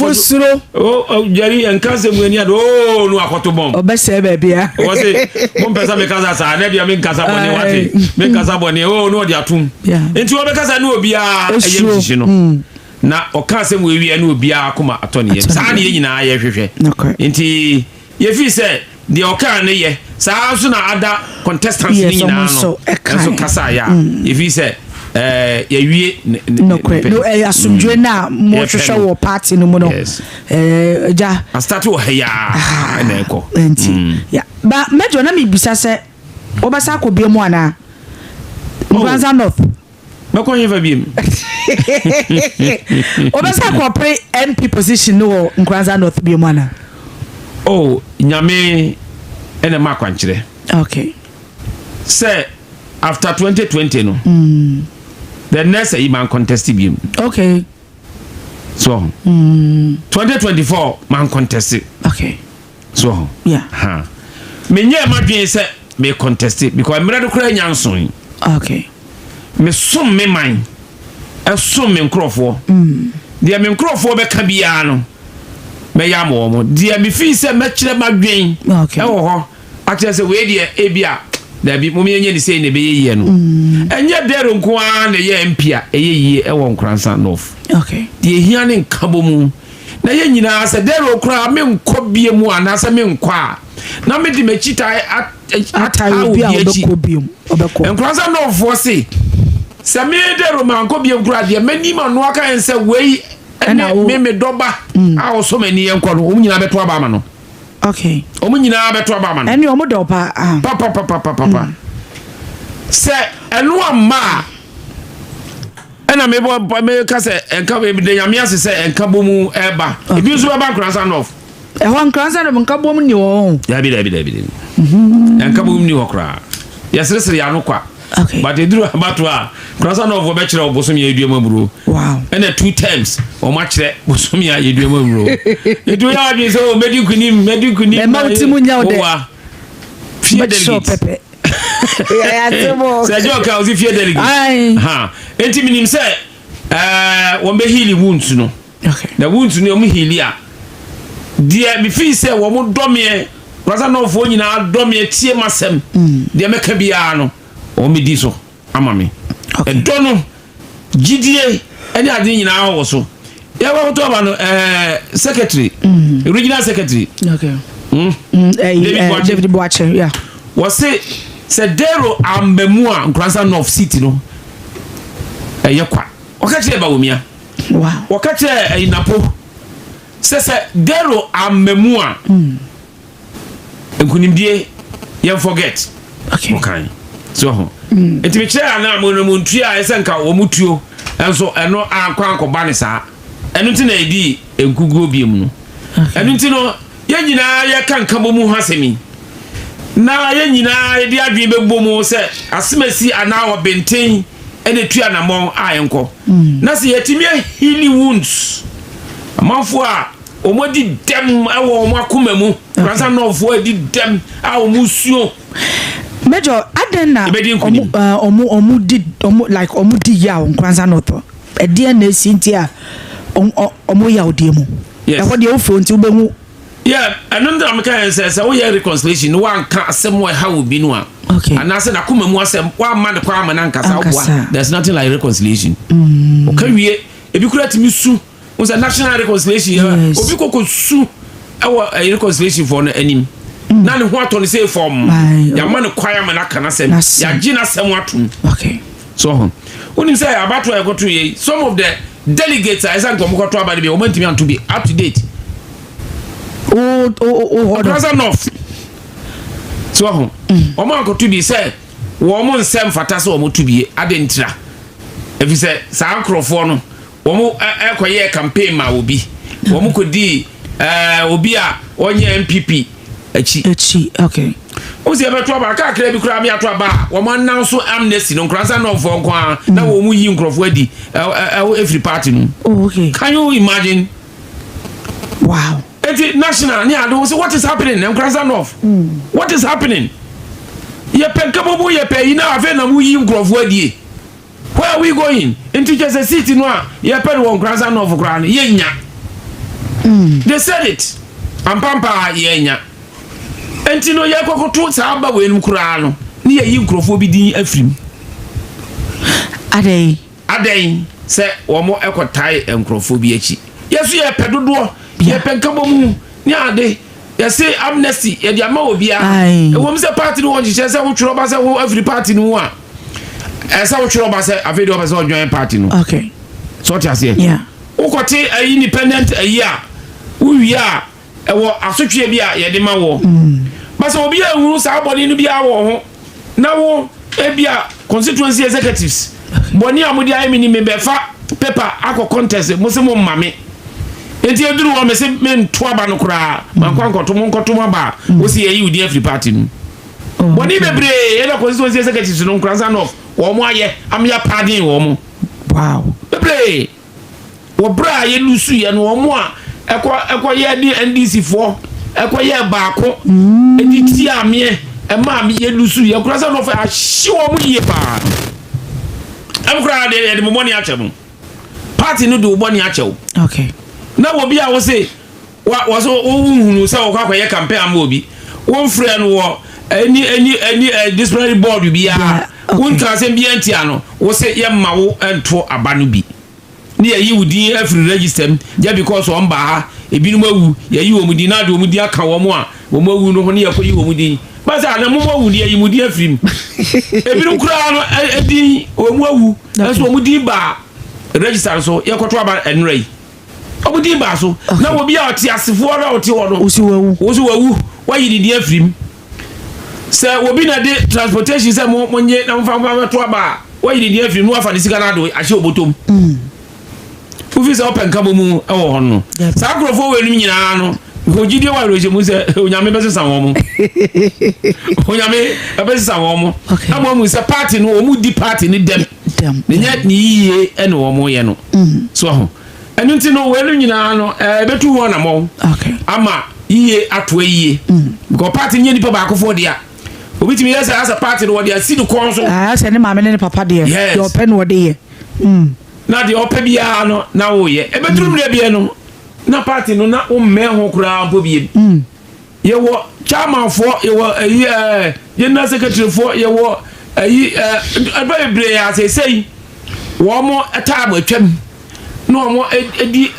oh jari en kanse muani ado oh no akoto bom obese be bia o se mo pesa me kasa sa na bia me kasa boni wate me kasa boni oh no dia tum enti wo be kasa na obi a eye mchichi no na o kanse mu ewi na obi a akoma atoni ye sa na ye nyina ye hwehwe enti ye fi se de o kan ne ye sa so na ada contestants ni nyina no so kasa ya ye fi se ya wie no asumdwe na mo hwehwe wo party no mo no ja I start wo ya na eko enti ya ba mejo na mi bisa se obasa ko bia mu ana Nkranza North meko yin fa biem obasa ko pre MP position no Nkranza North bia mu ana oh nyame ene ma kwankyere okay say after 2020 no the next man contest him. Okay. So 2024 man contest. Okay. So yeah. Me nye madwen say me contest because me ready kura nyanson. Okay. Me sum me man. E sum me nkrofo. Dia me nkrofo be ka bia no. Me ya mo. Dia me fi say me kire madwen. Okay. E wo ho. Akire say we dia e bia da bi mum yenye ni sei ne be yeye no enye dero nko a na ye mpia eyeye e won Nkranza North okay de hia ne nkabo mu na ye nyina se dero kra me nko bie mu ana se me nko a na me di mechita atawo bia obeko biem obeko Nkranza North for se me dero man ko biem kra de mani ma no aka en se wei me doba a o so mani en ko no o nyina beto aba ma no. Okay. Omu nyina beto aba man. Eni omu do pa. Papa. Se enu ama. Ena me ka se enka be de nyame ase se enka bomu eba. Ebi nso be ba Nkranza North. E ho Nkranza North enka bomu ni wo. Ya bi. Enka bomu ni wo kra. Ya sere ya no kwa. Okay. But eduru abato a Nkranza North be kire obosom ya eduama buru. Wow. Ena 2 times o ma kire bosom ya eduama buru. Edu ya bi so medikunim. E ma utimu nya ode. Fear delegate. Ya temo. Se joka ozi fear delegate. Ha. Enti minim se won be heal wounds no. Okay. The wounds no mu heal ya. Dia mi fi se wo mu domie. Nkranza North fo nyina domie tie masem. Dia meka bia no. O mi di so amami. Okay. Dono gidie eni ade nyina wo so. Ya wo to ba no secretary. Regional secretary. Okay. David Boache, yeah. Was se dero ambemua Nkranza North City no. Yekwa. Okache ba womia. Wow. Okache inapo. Se dero ambemua. Nkunimdie you forget. Okay. Okay. So enti me kire ana mo ntua esenka wo mutuo enso eno akwa ankoba ne saa eno nti na edi enkugo biem no eno nti no ye nyina ye kanka bomu hasemi na ye nyina ye di adwen bebbo mu se asemasi ana wo benten ene tua na mon ayenko na se yetimi healing wounds amanfo a omodi dem ewo omo akoma mu Nkranza North fo edi dem a omusuo Major adena omu di ya Nkranza North e dia na sintia omu ya odiemu e ho de ofo nti ubehu yeah another American says we hear reconciliation no one can asem we ha obi no a and I said akoma mu asem wa man kwa man nkasa obwa there's nothing like reconciliation okay wie ebi kura timi su was a national reconciliation obi koko su e reconciliation for no anim na ne ho atone say form ya man kwaya man aka na sem ya gina sem atum okay so unim say about to go to ye some of the delegates I say come to about be o mantimi an to be up to date Nkranza North so o man go to be say wo mo nsem fata so o mo to be adentira if you say sa ankrofo no wo mo ekoye campaign ma obi wo mo kodi obi a onye MPP echi okay o se beto aba kakra bi kura me ato aba wo man nan so amnesty no nkransa no for nkwa na wo mu yi nkrofo adi every party no okay can you imagine wow eti national ni ado say what is happening in nkransa north what is happening ye penkabobo ye pe ina afa na mu yi nkrofo adi where are we going into just a city no ye pe wo nkransa north kura no ye nya they said it ampampa ye nya enti no ye kokoto sa ba wenum kura no ni ye yi nkrofo bi din afrim adai se wo mo ekotai nkrofo bi achi yesu ye pedodo ye penkabomu ni ade ye say amnesty ye dia ma obia e wo mse party no won je se wo tworo ba se wo every party no a se wo tworo ba se afedi wo ba se wo join party no okay so ti ase yeah wo kote independent a wo a ewo asotwe bi a ye de ma wo ba se obi a hunu sa body no bi a wo ho na wo ebia constituency executives boni amudi ayemi ni mebefa paper akọ contest mo se mo mame enti eduru wo me se men to aba no kura man kwa nkoto mo ba wo se yi udi every party no boni bebre e na constituency executives no nkransa no wo mo aye amya pardon wo mo wow bebre wo bra ye lusu ye no wo mo a ekọ ye di NDC fo ekọ ye baako edi ti amie e ma me ye lusu ye kransa no fa ahye wo mo ye pa am kra de mo money achemu party no do money achew okay na wo bia wo say wo so hunu say wo kwa ye campaign am obi won frɛ no wo any disciplinary board bia won ka say bia ntia no wo say ye ma wo ento aba no bi ni ye yi wudi afri register just because on ba ha ebinum awu ye yi wo mudi na de wo mudi aka wo mo a wo mo awu no ho ne ye koyi wo mudi basa na mo awu ni ye mudi afrim ebinum kura no edi wo mo awu so wo mudi ba register so ye koto aba enrei obudi ba so na wo bia oti asefo na oti wo no wo so wawu wa yi di afrim se wo bi na de transportation se mo nye na mfa to aba wa yi di afrim no afa ni sika na do ahye obotom ufi se open kabo mu e wo hono sa grofo we nim nyina no ko gidie wa roje mu se onyame be sesa wo mu onyame be sesa wo mu amo mu se party no o mu di party ni dem ne nya ni yiye ene wo mu ye no so ho enu nti no we nim nyina no betu wo na mo okay ama yiye ato yiye because party nye nipa ba akofo dia obi timi yesa as a party no wo dia si no kon so se ne mama ne papa dia your pen wo de na de opa bia no na wo ye ebetrum le bia no na party no na o me ho kura mpo bie ye wo chairman for ye wo ye na secretary for ye wo ababre ya sei wo mo atabo atwam no mo edi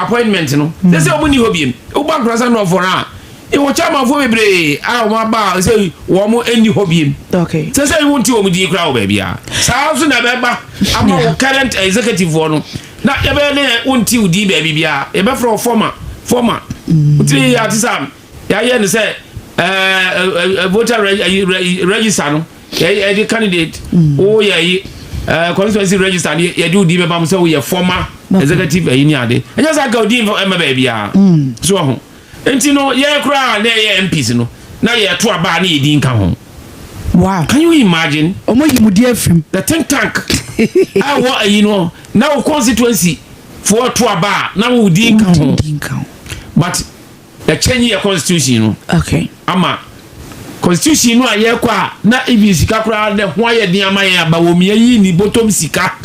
appointment no they say omo ni hobiem o ba krasa no for na e wo chairman for bebre a o ma ba say wo mo eni hobiem okay say won ti o mo di kura o ba bia sa so na be ba ama wo current executive for no na ye be ne won ti udi ba bia ye be for former utri ya tisam ya ye ne say voter register no the candidate oh yeah constituency register ye do di be bam say we former executive ni ade enya say ga odi em ba bia so ho enti no ye kra na ye MPs no na ye to aba na ye di nka ho wow can you imagine omo yimudi afim the think tank I want you know now constituency for to aba na wo di nka ho but the change your constitution no okay ama constitution no aye kwa na ibi sika kura de ho aye din ama ye aba wo mi yi ni bottom sika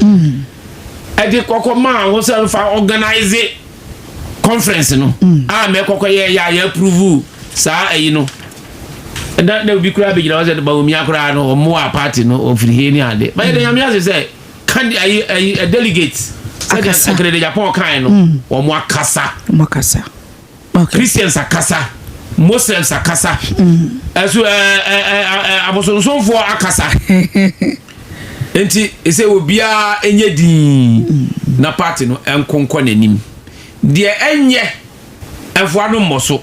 e de kokoma wo se fa organize conference no a me kokko ye ya approve sa ayi no that they will be crab you know ba wo mi akura no mo a party no ofiri he ni ade ba ye de yamia say can a delegate secretary de Japan kan no wo mo akasa okay Christians akasa Muslims akasa aso abosonso for akasa enti ese obia enye din na party no enkonko nanim de enye efo ado mmoso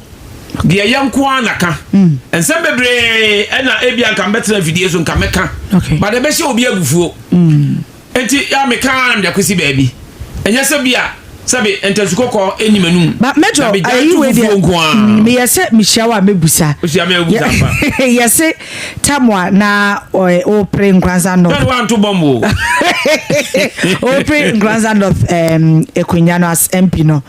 de yenko anaka ensem bebre ena ebia nka betra video so nka meka but ebe hye obi agufuo enti ya meka am de kwesi baabi enye se bia sabe entesukoko enimanu but major ayi we dey me yese mishawa mebusa yese tamwa na o pre nkranza no don't want to bombo o pre nkranza no Ekunyano as MP no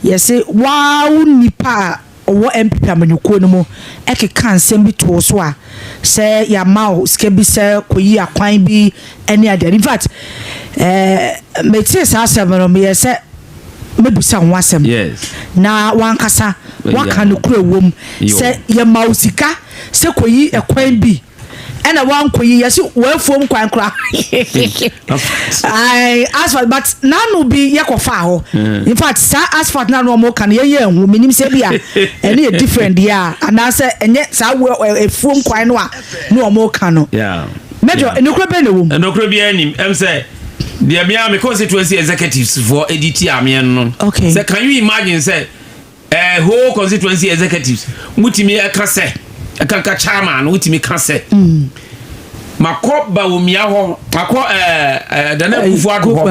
yese wow nipa owo MP amanyuko no mo ekeka nsem bi to so a se ya maw ske bi se koyi akwan bi ene ade in fact meti sa asem no me yese mebusa nwasem na wankasa waka no kura wom se ya maw sika se koyi akwan bi ena wankoyi yesi wefuom kwan kra I asphalt but nanu bi yekofa ho in fact sa asphalt na no mo kan ye hu minim se bia ene different ya ana se enye sa efuom kwan no a no mo kan no major enokro be na wom enokro bi anim em say the bia me constituency executives for edit amien no say can you imagine say whole constituency executives mutimi aka say akanka chairman wutimi ka say makoba womia ho mako dana kufu ado ho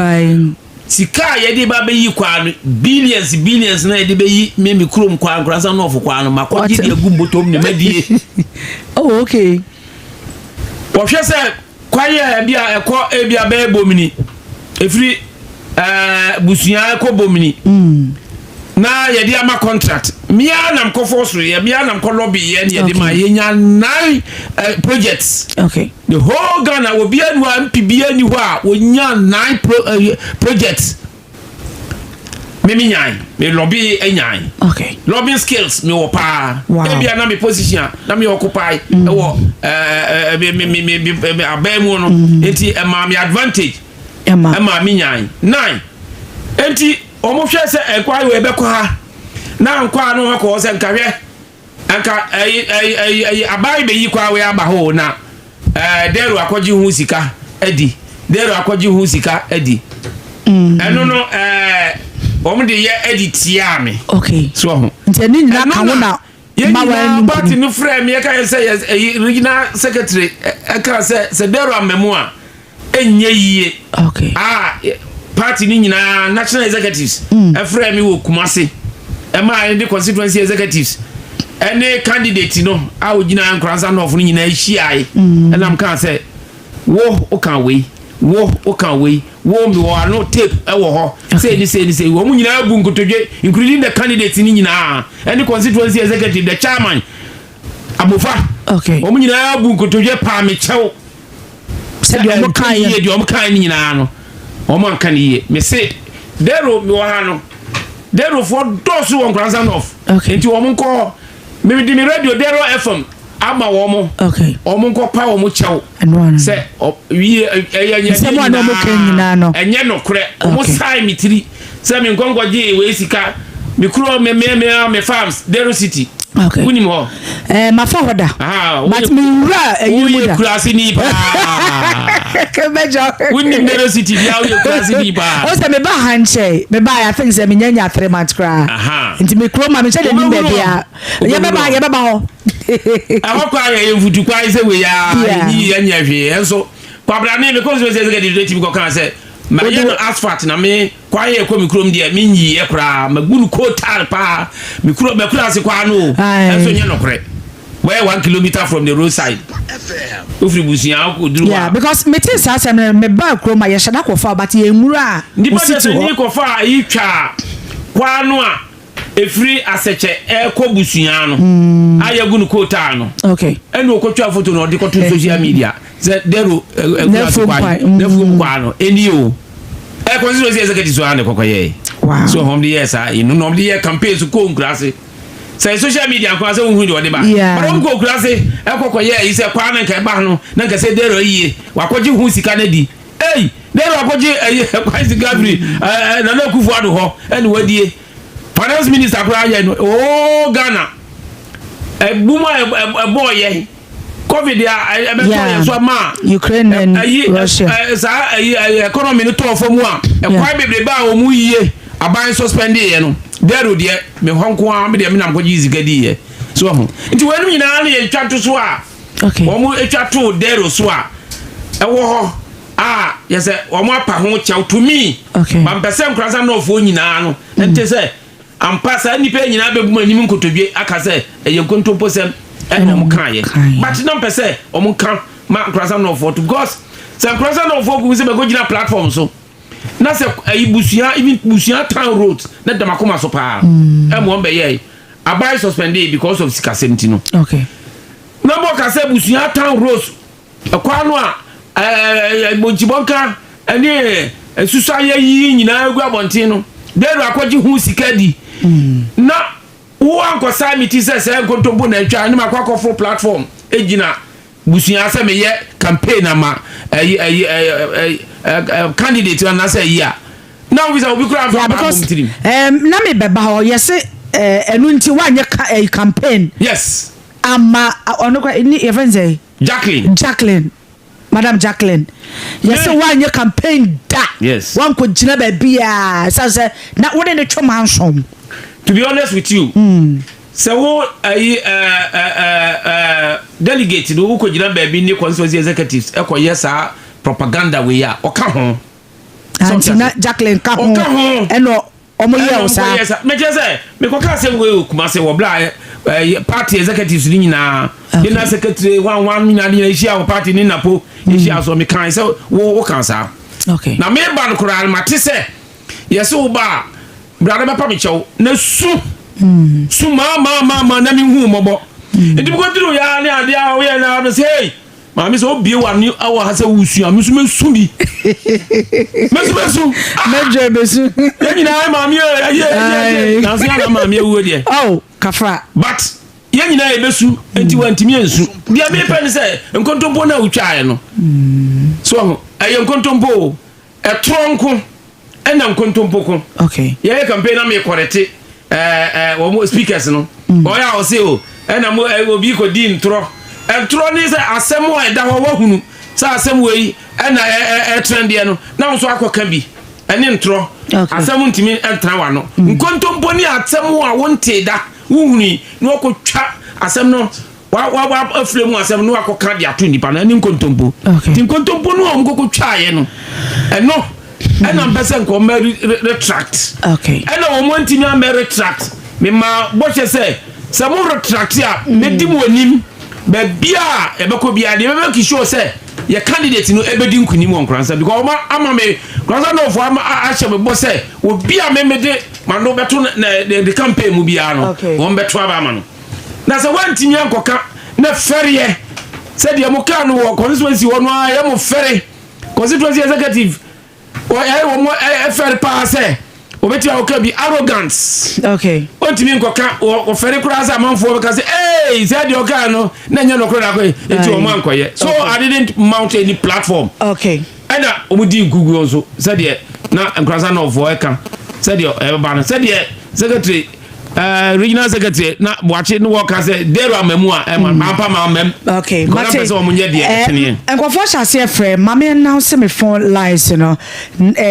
sika yede ba beyi kwa billions na yede beyi memi krom kwa nkransa no of kwa no mako gidi agumbotom ne madie oh okay wo hwe se kwaye bia ekọ ebia ba bomini efiri busuya ekọ bomini na yede ama contract mia nam ko force ye mia nam ko lobby ye ne yede ma yenya 9 projects okay the whole Ghana will be anu MPB ani ho a wonya 9 projects me nyan me lobby enyan okay lobbying skills me wo pa e bia na me position na me occupy e wo me abemu no enti e ma me advantage e ma me nyan 9 enti omo hwe se ekwa we be kwa ha na nkwa no ko se nkahwe anka abai be yi kwa we aba ho na deru akwaji hu sika edi deru akwaji hu sika edi eno no omo de ye edit ya me okay so ho nteni nyina kan na ma party no frame ye kan say regional secretary aka say deru amemu a enye yiye okay party ni nyina national executives frame wo Kumasi e ma the constituency executives any candidate no a ogina nkransa no of ni nyina hia and am kan say wo o kan we wo mi wo no tape e wo ho say ni wo mu nyina abu nkotodwe including the candidate ni nyina any constituency executive the chairman abofa okay wo mu nyina abu nkotodwe pa me chew say di o kan ni nyina no o man kan ye me say dero mi wo ha no dero for dosu won nkransa no enti wo mu nko me di mi radio dero FM ama wo mo okay o mu nko pa wo mu chew say wi enye someone no mo kan nyina no enye no kure o mu sai mitiri say me nkonko je we sika me kuro me farms dero city okay woni mo ma fa hoda but me wura eyi mu klasi ni pa ke mejo woni dero city dia we klasi ni pa o se me ba hanche me ba I think say me nyanya 3 months kra nti me kuro ma me che de ni be bia ye be ba ho akwa ye mfutu kwa ise we ya ni ya nyahwe enso kwabra ne because we say get the ko kan say ma ye no asphalt na me kwa ye ko mikrom dia me nyi ye kra magunu kotal pa mikro be kra se kwa no enso nye no kre where 1 kilometer from the roadside ofri busia ko duru yeah because me tin sa say me ba kro ma ye shada ko fa but ye nwura ndi ba se ni ko fa yi twa kwa no a efri aseche ko busia no ayagunu kotal no okay enu okotwa photo no de ko to social media ze dero nefu kwa no enio constituency executive so ane kokoye wow so hom the yes no the year campaign so ko nkrase say social media kwa say unhu de ba but on ko nkrase kokoye yi say kwa na nka ba no na nka say dero yiye wakoje hu sika na di dero wakoje kwa sika free na na kufu ado ho ene wadie finance minister kwa ya no Ghana buma boy COVID ya so ma Ukraine and Russia economy no to for mu a kwai bebre ba o mu yiye aban suspend ye no dero de me honko a me de me nam ko jizi gadi ye so ho nti wenu nyina na ye twa to so a okay o mu etwa to dero so a e wo ho yes omo apa ho chaw to me okay man person krasa no fo nyina no ente say ampa sa nipa nyina bebu anim nkotodwe aka say eye nkontompo sem eno mo kan ye but no person omo kan ma krasa no fo to because say krasa no fo go say be go gina platform so na say ibusuya even busuya town road na damakoma so pa mo be ye abai suspended because of scarcity no okay na mo ka say busuya town road akwa no a Bonchibonka ene susaye yi nyina egu abontin no deru akwaji hu sikadi na wo ankosa miti se nkontombo na atwa ne makwa for platform ejina busuya ase meye campaign ama candidate na say ya now we say obi kura for because na me beba ho yese enu nti wanye campaign yes ama onokwa ni even say Jacqueline Madam Jacqueline yes one your campaign da yes one could jina baby say na what in the chomansom to be honest with you so delegate do ko jina baby ni constituency executives e ko yesa propaganda we ya o ka ho Antina Jacqueline ka ho eno omo ye o sa me je say me ko ka say we kuma say wo bla party executives ni nyina na secretary one mina ni issue party ni napo issue so me kan say wo kan sa okay na me ba no koral mate say yes wo ba brother papa me chew na su ma na mi hu mobo enti ko diro ya ni ade a wo ye na say mami so bie wa ni awo ha say wusu am so mesu bi mesu meje besu ya nyina mami ye na so ya mami ewu de oh kafra but ya nyina e besu enti wantimi ensu dia be pen say nkontompo na utwae no so aye nkontompo e tronko ena nkontompo ko okay ya campaign na me korete wo speakers no o ya o say o ena mo obi ko di ntro entro ni say asem wa da ho wahunu say asem we ena trend ye no na so akoka bi ene ntro asem ntimi entra wa no nkontompo ni asem wa wonte da wuhuni no akotwa asem no wa aflemu asem no akoka dia to nipa na ene nkontompo ti nkontompo no o mkokotwa ye no eno ena mpese nko retract okay ena wo montimi am retract me ma boche say mo retract ya me di mo anim be bia ebeko bia de be ki show say your candidate no ebedi nkunim won kransa because ama me kransa no for ama ahye me boss say wo bia me de man no beto the campaign mu bia no won beto aba ma no na say wantimi ankoka na fere say de mo ka no wo constituency wo no ya mo fere constituency executive o ya wo fere pa say obeti awoka bi arrogance okay ontimi nkoka o fere kuraza amanfo be ka say hey say de oka no na nya no kura ko enti o man koye so I didn't mount any platform okay ena omudi Google also say de na nkraza no vo eka say de e ba no say de secretary regional secretary na boache no work say there amamu a mampa mamam okay mate person omunye de etene enkofo chase frɛ mame announce me phone lines you know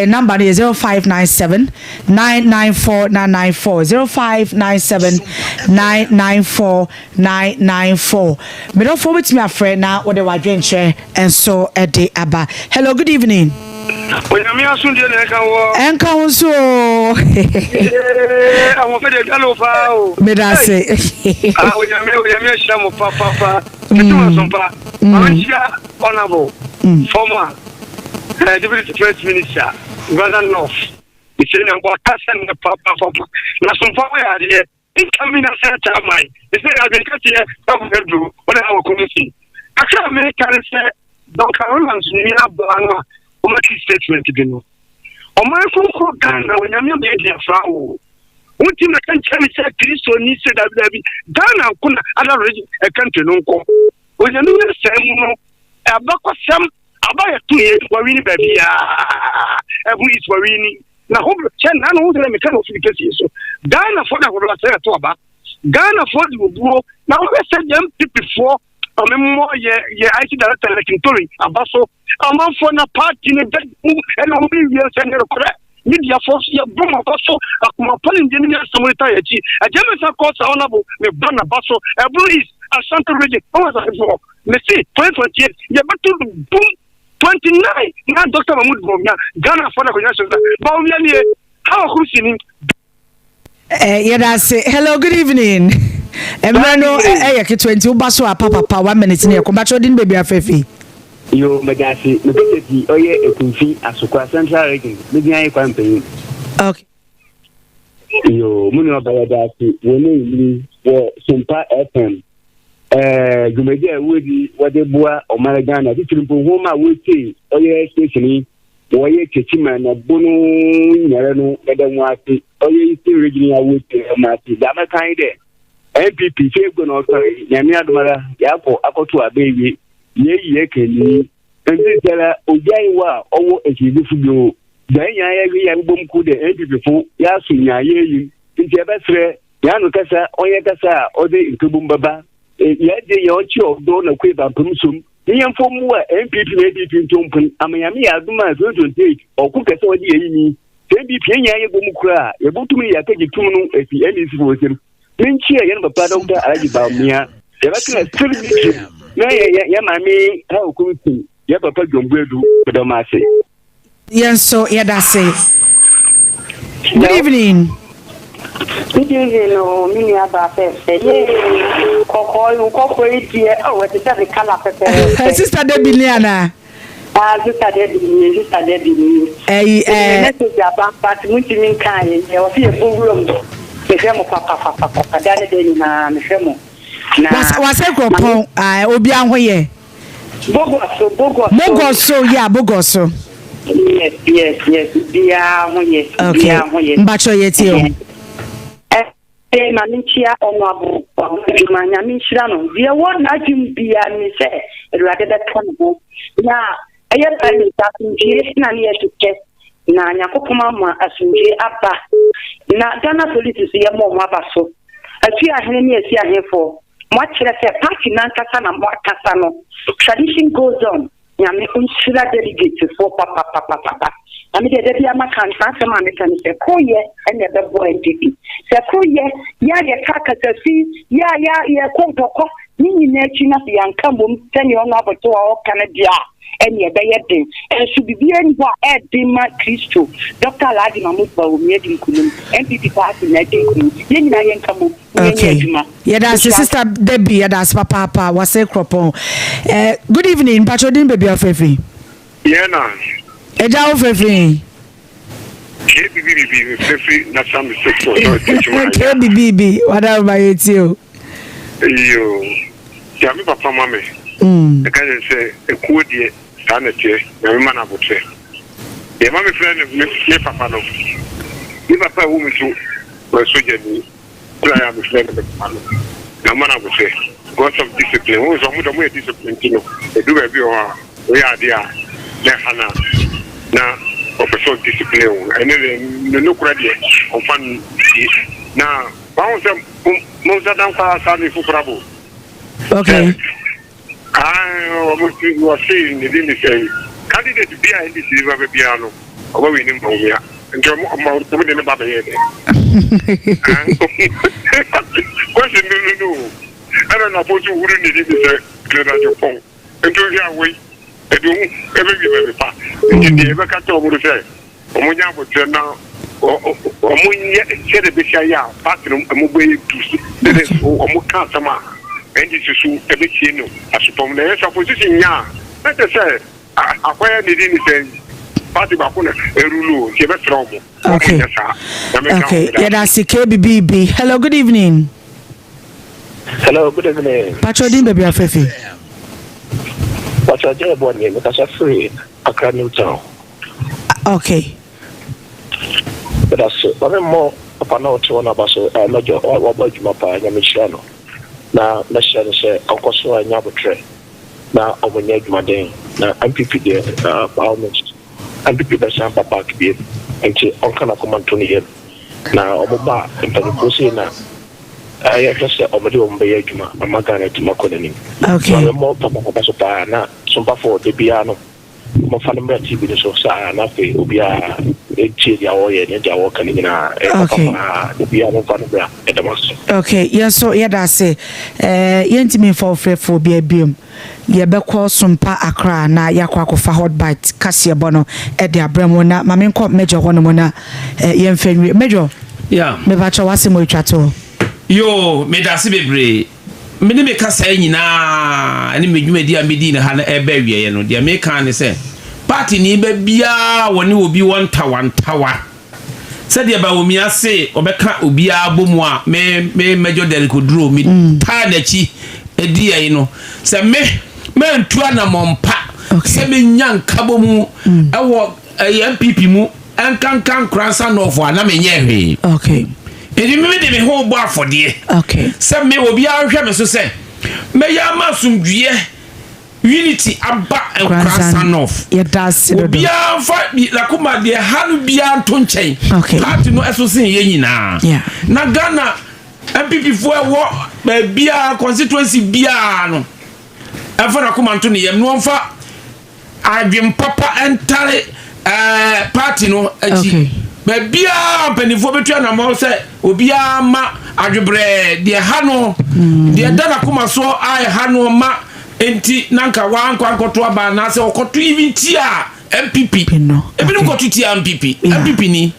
number is 0597 994 994 0597 994 994 me don't forget me afrɛ na what the wadwenche and so e de aba hello good evening Onyame asunde na ka wo enka wo so amo fede galo fa o me da say onyame shira mo papa tuma sompa anjia honorable former deputy first minister Governor North iseni ngwa kasen na papa na sompa ya de inkamina sata mai iseni agriculture ya tabu hedu ona hawo community aka america se don Carolina ni abana Omaki statement bino. Omako ko Ghana wanyamya media frawo. Unti na kanchani se Kristo ni se dabi Ghana kuna other region e country no nko. Wanyamya sem no abakwa sem abaya tuye wawini babia. Ebu is wawini. Na hob chen na no le mekano fikesi so. Ghana for na ko la to aba. Ghana for the buo na we se jam people amemo ye IT director like Ntori abaso amafo na party ne bed and no be we send correct media force ya boma baso akuma polling de ni samurita ya chi ajemesa course honorable me bana baso ebru is asante region was for me see 2028 ye betu boom 29 na Dr. Mahmoud Bawumia Ghana for na konyaso Bawumia ni how Christian hello, good evening. Emmanuel, yake 20 ubaso papa 1 minute ne kombacho din baby afefi. Yo magasi, mebeti oye ekunfi asukwa Central Region. Media kwa mpenyi. Okay. Yo muni obayadasi woni ni wo SOMPA FM. Gumedia wodi wode bua omara Ghana. Titimpo homa woti oye station oye techiman na bono nyare no gada nwati oye isi region ya woti mati da makan de. MPP fego no sorry nyame adumara yapo akoto abewi ye keni ndi tela ojai wa owo ekibifu bio dan ya ya mbom ku de MPP fu ya sunya yeyi nti ebesre ya no kasa onye kasa ode nkebum baba ya de ya ochi odo na kweba pumsum yen fomu wa MPP ntompun amayame ya aduma 2028 oku kasa ode yeyi ni MPP nya ye bom kura ye botumi ya kaji tumnu efi NDC fo osem Ninchi ya baba Dr. Alaji Bawumia ya bakina still na ya mami ha okuti ya papa Jombwedu Bedomase. Yes, so yeah, that's it. Good evening. Good evening, mini abafe. Koko iti what is the color pepper? Sister Debiliana. Sister Debbie. Message about but much kind. You will see a boom. Mefemo papa dane de na mefemo na wase kropon obi ahoye bogoso ya bogoso yes bia ahoye mbacho yeti o na minchia onwabu jumanya minchira no bia wona jim bia mi se eruade da kanbo na ayer kan ta kunji na ni etuke na nyakopoma ma asunje aba na Ghana police ye mo abaso atu ahene ni esi ahefo mo akire se party na nkasa na mo akasa no tradition goes on nyame unsira delegate for papa ami de bia makan sanse ma meka ni se koye ene be boy NDP se koye ya ye kakasa fi ya kontoko ni na chi na ya nkambom tani ono aboto o kana bia eni ebeyede ensu bibia ni wa edima Kristo Dr. Alaji Mahmoud Bawumia dinkunum MPP party na dinkunum ye nyina ye nkamo ye adwuma yeah, that's Sister Debbie, yeah, that's papa wase kropon. Good evening patrodin baby afefi. Yeah na eja ofefi KBB fefi na some sector no teachman KBB wada ba yetio yo ya mi papa mame e ka say ekuodie sanete na me mana botre e mame friend me papa no ni papa wo mi so soja ni kula ya me friend me papa no na mana botre because of discipline wo so mo discipline kino e do be o ya dia na hana na official discipline and no credit on fan na ba so mo sa dan kwa sa ni fu bravo okay we were saying the thing is candidate to be in this river piano or we name Bawumia and come to the Baba here. Question no. I don't know what you wouldn't need to clear out your phone. And to your way, I do every part. And you never cut over the say. Omonya would now or Omonya said a bishaya, bathroom, a mobile to Omokasama. And this is a bit chino, as from the opposition. Ya, let us say, acquire the didn't party Bakuna, a rulu, give a trouble. Okay, yeah, that's KBB. Hello, good evening. Hello, good evening. Patrodin baby afefi. What's your job on you? Because I'm free. Accra Newtown. Okay. But that's one more upon out one of us. I know your all about my pa and Michano. Na share say okoso anya botre na omonya adwumaden na MPP de almost MPP be san papa kibie enti onka na komanto ne yem na omoba mpanyiko se na aye just omode ombe adwuma amaga na adwuma kodani okay so mo papa so pa na SOMPA for de bia no mo fa no mra TV no so sa na fe obia etie dia wo ye ne dia wo kan nyina obia mo fa no mra edamos. Okay, yes, so yeah, that's it. Yentimi for bia biom. Ye beko SOMPA Accra na yakwa ko fa hot bite kase bono e de abramo na mame nko major hono mo na yemfenwi major. Yeah. Me ba cha wase mo twato. Yo, me da se bebre. Me ne me kasa nyina ani medwumadi a medi na ha na eba wie no de me kan ne se party ni ba bia woni obi wantawa se de ba omi ase obeka obi abomu a me major delico duro me ta na chi edi ayi no se me ntua na mompa se me nyanka bomu ewo MPP mu enkankan kransa no fo na me nye hwe. Okay. Edi me de me ho bo afodie. Okay. Se me obi a hwe me so se me ya masumdue unity aba enkrasa north. Yeah, that's it. Obi a fa la kuma de hanu bia nto nchen. Okay. Party no eso sin ye nyina. Yeah. Na Ghana MPP fo wo bia constituency bia no. Efa na kuma nto ne yem no mfa adwem papa entare party no achi. Okay. Bia penifo betua na mo se obia ma adwebre de hano de dana kuma so ai hano ma enti nanka wanko ankoto aba na se okoto ibiti a MPP no. Ebinim koto ti MPP MPP ni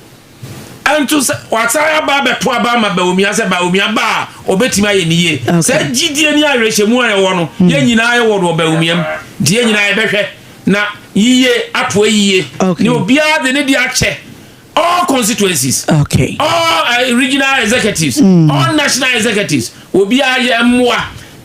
antu wasaya ba beto aba ma ba omi ase ba omi aba obetima ye niye se gidie ni arehemu a wo no ye nyina ye wo do ba omiam die nyina ye behwe na yiye ato yiye ni obia de ne di ache all constituencies, okay, all regional executives, all national executives will be a moi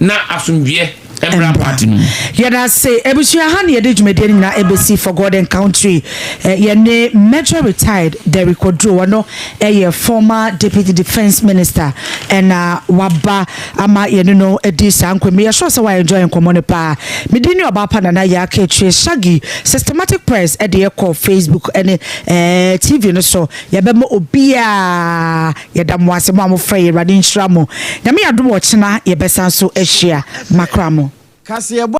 na asumdie Embra party. Yeah, that's say ebusia han ye de dwumade na ebesi for God and country. Ye ne Metro retired Derrick Odro no former deputy defense minister and waba ama ye no edisa nkwe me sure say we enjoy nkomo ne pa. Me di ni OBAAPA na YAA KAAKYIRE shaggy systematic press e de call Facebook and TV no so ye be mo obia ye da mo ase mo amofra ye rade nhyira mo. Na me adom wo chena ye besan so ehia makramo. Kasi